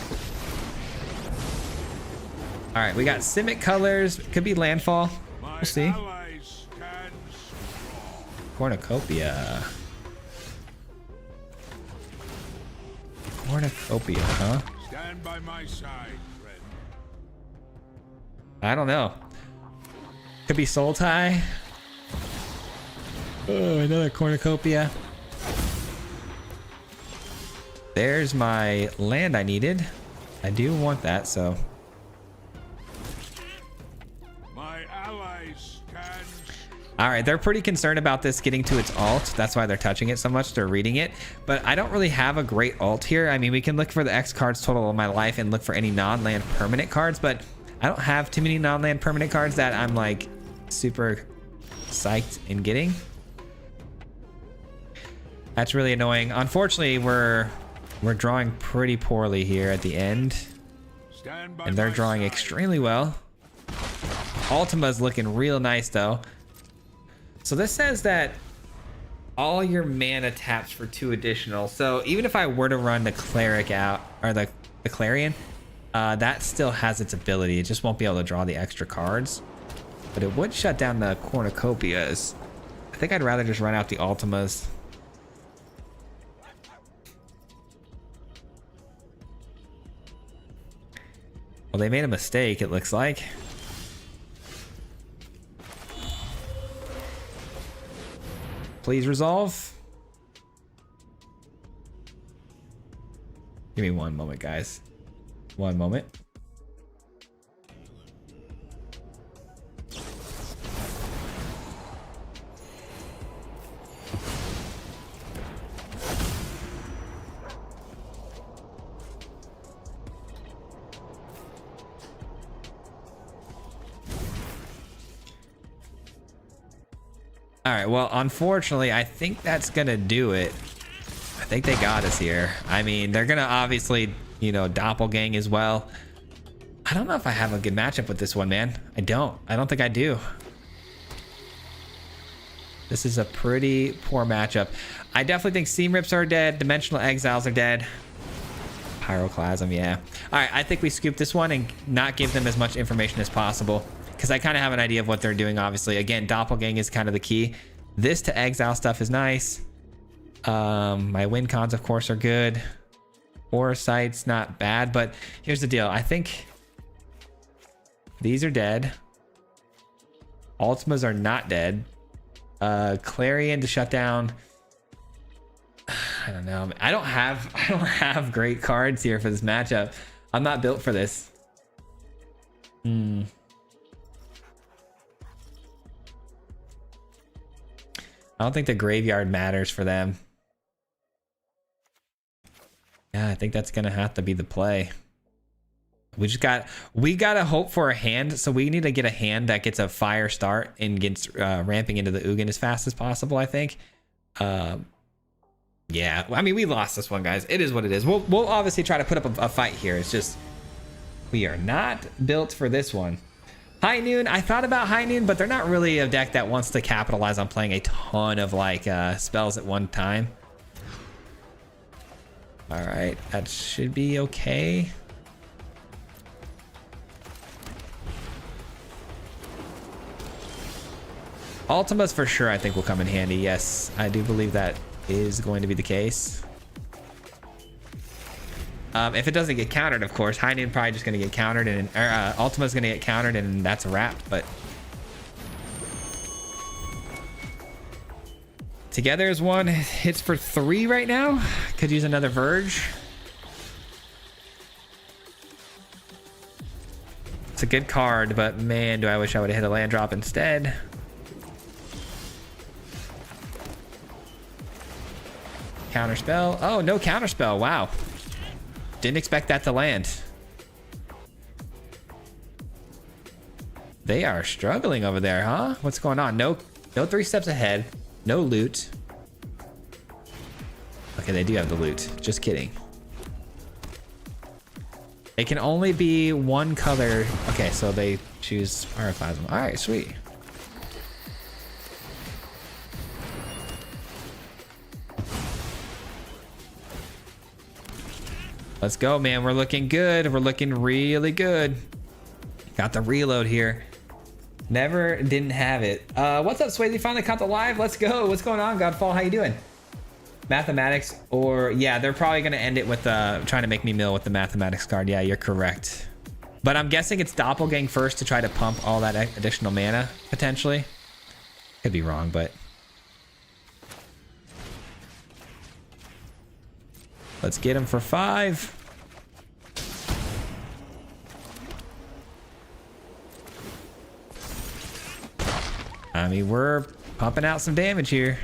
All right, we got Simic colors. Could be landfall. We'll see. Cornucopia. Cornucopia, huh? Stand by my side, friend. I don't know. Could be Soul Tie. Oh, another Cornucopia. There's my land I needed. I do want that, so. My allies stand. All right, they're pretty concerned about this getting to its alt. That's why they're touching it so much. They're reading it. But I don't really have a great alt here. I mean, we can look for the X cards total of my life and look for any non-land permanent cards, but I don't have too many non-land permanent cards that I'm like super psyched in getting. That's really annoying. Unfortunately, we're drawing pretty poorly here at the end. And they're drawing extremely well. Ultima's looking real nice though. So this says that all your mana taps for 2 additional. So even if I were to run the cleric out, or the Clarion, that still has its ability. It just won't be able to draw the extra cards. But it would shut down the cornucopias. I think I'd rather just run out the Ultimas. Well, they made a mistake, it looks like. Please resolve. Give me one moment, guys. One moment. All right, well, unfortunately, I think that's gonna do it. I think they got us here. I mean, they're gonna obviously, you know, doppelgang as well. I don't know if I have a good matchup with this one, man. I don't think I do. This is a pretty poor matchup. I definitely think Seam Rips are dead. Dimensional Exiles are dead. Pyroclasm, yeah. All right, I think we scoop this one and not give them as much information as possible, because I kind of have an idea of what they're doing, obviously. Again, doppelgang is kind of the key. This to exile stuff is nice. My win cons, of course, are good. Foresight's not bad, but here's the deal. I think these are dead. Ultimas are not dead. Clarion to shut down. I don't know. I don't have great cards here for this matchup. I'm not built for this. I don't think the graveyard matters for them. Yeah, I think that's gonna have to be the play. We gotta hope for a hand, so we need to get a hand that gets a fire start and gets ramping into the Ugin as fast as possible, I think. Yeah, I mean, we lost this one, guys. It is what it is. We'll obviously try to put up a fight here. It's just we are not built for this one. High Noon, I thought about High Noon, but they're not really a deck that wants to capitalize on playing a ton of like spells at one time. All right, that should be okay. Ultimas for sure, I think, will come in handy. Yes, I do believe that is going to be the case. If it doesn't get countered, of course, High Noon probably just going to get countered, and Ultima's going to get countered, and that's a wrap. But together as one, hits for 3 right now. Could use another Verge. It's a good card, but man, do I wish I would have hit a land drop instead. Counterspell. Oh, no counterspell. Wow. Didn't expect that to land. They are struggling over there, huh? What's going on? No 3 steps ahead. No loot. Okay, they do have the loot. Just kidding. It can only be one color. Okay, so they choose Pyroclasm. All right, sweet. Let's go, man. We're looking good. We're looking really good. Got the reload here. Never didn't have it. What's up, Swayze? Finally caught the live. Let's go. What's going on, Godfall? How you doing? Mathematics, or yeah, they're probably gonna end it with trying to make me mill with the mathematics card. Yeah, you're correct. But I'm guessing it's Doppelgang first to try to pump all that additional mana, potentially. Could be wrong, but let's get him for 5. I mean, we're pumping out some damage here.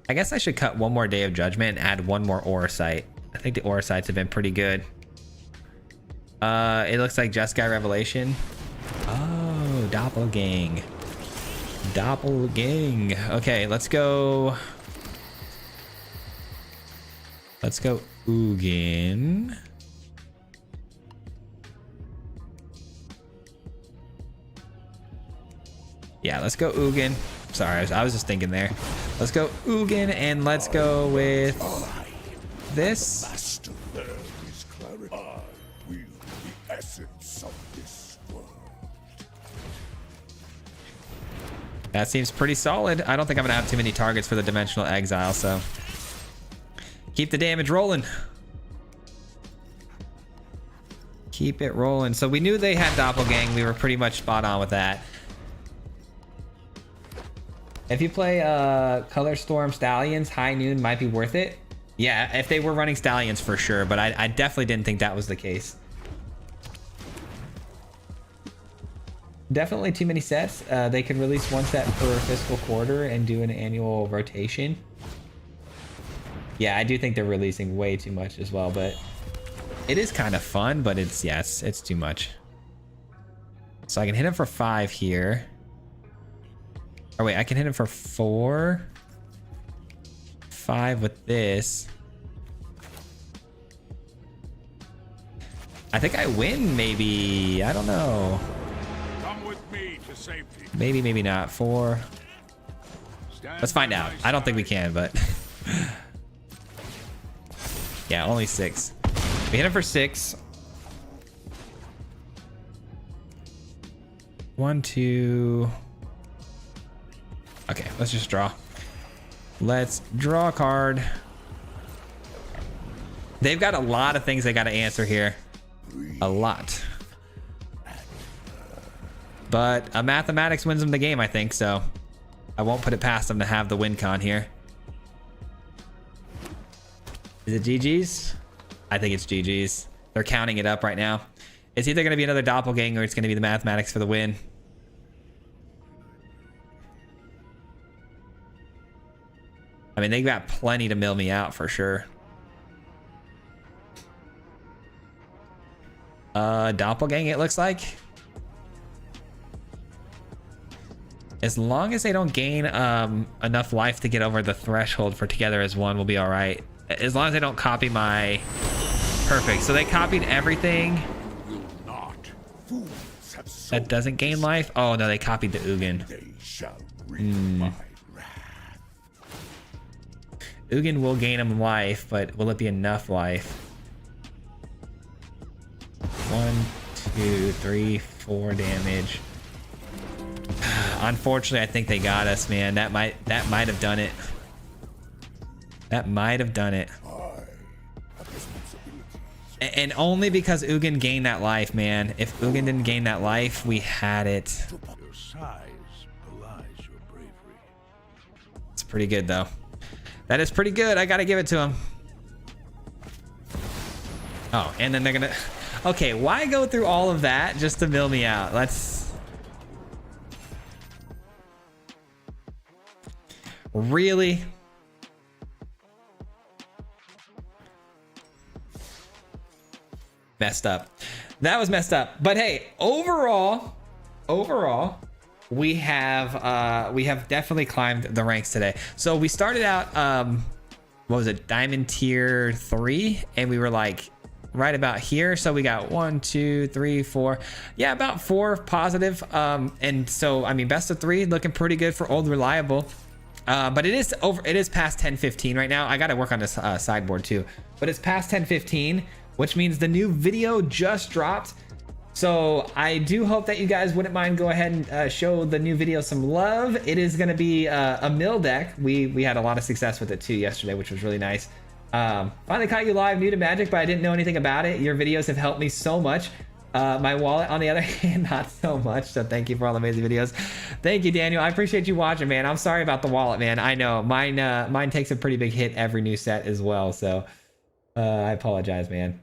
I guess I should cut one more Day of Judgment and add one more Aura Sight. I think the Aura Sights have been pretty good. It looks like Jeskai Revelation. Oh, Doppelgang. Doppelgang. Okay, let's go. Let's go Ugin. Yeah, let's go Ugin. Sorry, I was just thinking there. Let's go Ugin, and let's go with this. Master, there is clarity. I will the essence of this world. That seems pretty solid. I don't think I'm gonna have too many targets for the Dimensional Exile, so keep the damage rolling. Keep it rolling. So we knew they had Doppelgang. We were pretty much spot on with that. If you play Color Storm Stallions, High Noon might be worth it. Yeah, if they were running Stallions for sure, but I definitely didn't think that was the case. Definitely too many sets. They could release one set per fiscal quarter and do an annual rotation. Yeah, I do think they're releasing way too much as well, but it is kind of fun, but it's too much. So I can hit him for 5 here. Oh wait, I can hit him for 4. 5 with this. I think I win, maybe. I don't know. Come with me to safety. Maybe, maybe not. 4. Let's find out. I don't think we can, but yeah, only 6. We hit him for 6. 1, 2. Okay, let's just draw. Let's draw a card. They've got a lot of things they got to answer here. A lot. But mathematics wins them the game, I think, so I won't put it past them to have the win con here. Is it GG's? I think it's GG's. They're counting it up right now. It's either going to be another Doppelganger or it's going to be the mathematics for the win. I mean, they got plenty to mill me out for sure. Doppelgang, it looks like. As long as they don't gain enough life to get over the threshold for Together as One, we'll be all right. As long as they don't copy my... Perfect. So they copied everything that doesn't gain life. Oh, no, they copied the Ugin. They shall reap my Ugin will gain him life, but will it be enough life? 1, 2, 3, 4 damage. Unfortunately, I think they got us, man. That might have done it. That might have done it. And only because Ugin gained that life, man. If Ugin didn't gain that life, we had it. Your size belies your bravery. It's pretty good, though. That is pretty good. I gotta give it to him. Oh, and then they're gonna... Okay, why go through all of that just to mill me out? Really? Messed up. That was messed up. But hey, overall, we have definitely climbed the ranks today. So we started out, what was it, diamond tier 3, and we were like right about here. So we got 1, 2, 3, 4, yeah, about 4 positive. And so I mean, best of 3 looking pretty good for old reliable. But it is past 10:15 right now. I got to work on this sideboard too, but it's past 10:15, which means the new video just dropped. So I do hope that you guys wouldn't mind go ahead and show the new video some love. It is going to be a mill deck. We had a lot of success with it too yesterday, which was really nice. Finally caught you live, new to Magic, but I didn't know anything about it. Your videos have helped me so much. My wallet, on the other hand, not so much. So thank you for all the amazing videos. Thank you, Daniel. I appreciate you watching, man. I'm sorry about the wallet, man. I know mine takes a pretty big hit every new set as well. So I apologize, man.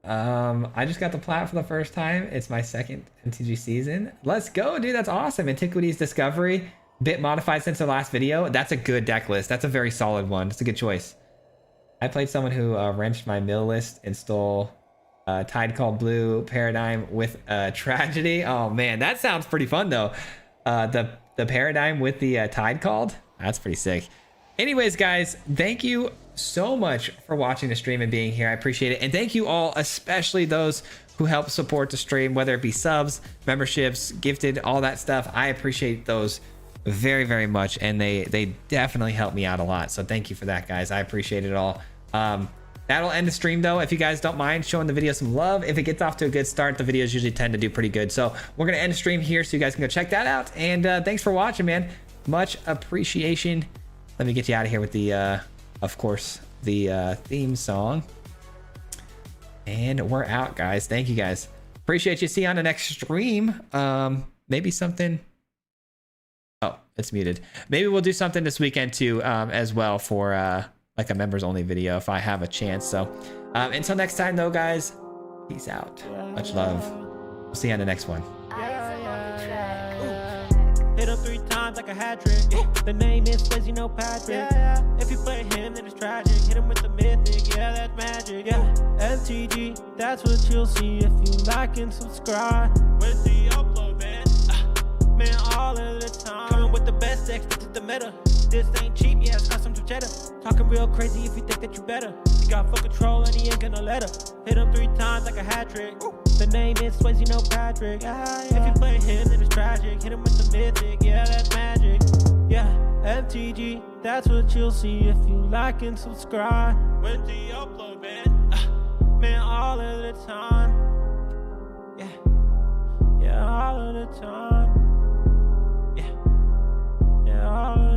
I just got the plat for the first time. It's my second MTG season. Let's go, dude. That's awesome. Antiquities Discovery, bit modified since the last video. That's a good deck list. That's a very solid one. It's a good choice. I played someone who wrenched my mill list and stole Tide Called Blue Paradigm with Tragedy. Oh man, that sounds pretty fun though. The Paradigm with the Tide Called. That's pretty sick. Anyways, guys, thank you so much for watching the stream and being here. I appreciate it. And thank you all, especially those who help support the stream, whether it be subs, memberships, gifted, all that stuff. I appreciate those very, very much. And they definitely help me out a lot. So thank you for that, guys. I appreciate it all. That'll end the stream though. If you guys don't mind showing the video some love, if it gets off to a good start, the videos usually tend to do pretty good. So we're going to end the stream here so you guys can go check that out. And thanks for watching, man. Much appreciation. Let me get you out of here with the, of course, the theme song. And we're out, guys. Thank you, guys. Appreciate you. See you on the next stream. Maybe something. Oh, it's muted. Maybe we'll do something this weekend too, as well for like a members only video if I have a chance. So until next time though, guys, peace out. Much love. We'll see you on the next one. Hit him 3 times like a hat trick. The name is Swayze, no Patrick. If you play him, then it's tragic. Hit him with the mythic, yeah, that's magic. Yeah, MTG, that's what you'll see if you like and subscribe. With the upload, man. Man, all of the time. Coming with the best decks, this is the meta. This ain't cheap, yeah, it's got some cheddar. Talking real crazy if you think that you better. He got full control and he ain't gonna let her. Hit him 3 times like a hat trick. The name is Swayze, no Patrick. If you play him, then it's tragic. Hit him with the mythic, yeah, that's magic. Yeah, MTG, that's what you'll see if you like and subscribe. With the upload, man. Man, all of the time. Yeah, yeah, all of the time. Yeah, yeah, all of the time.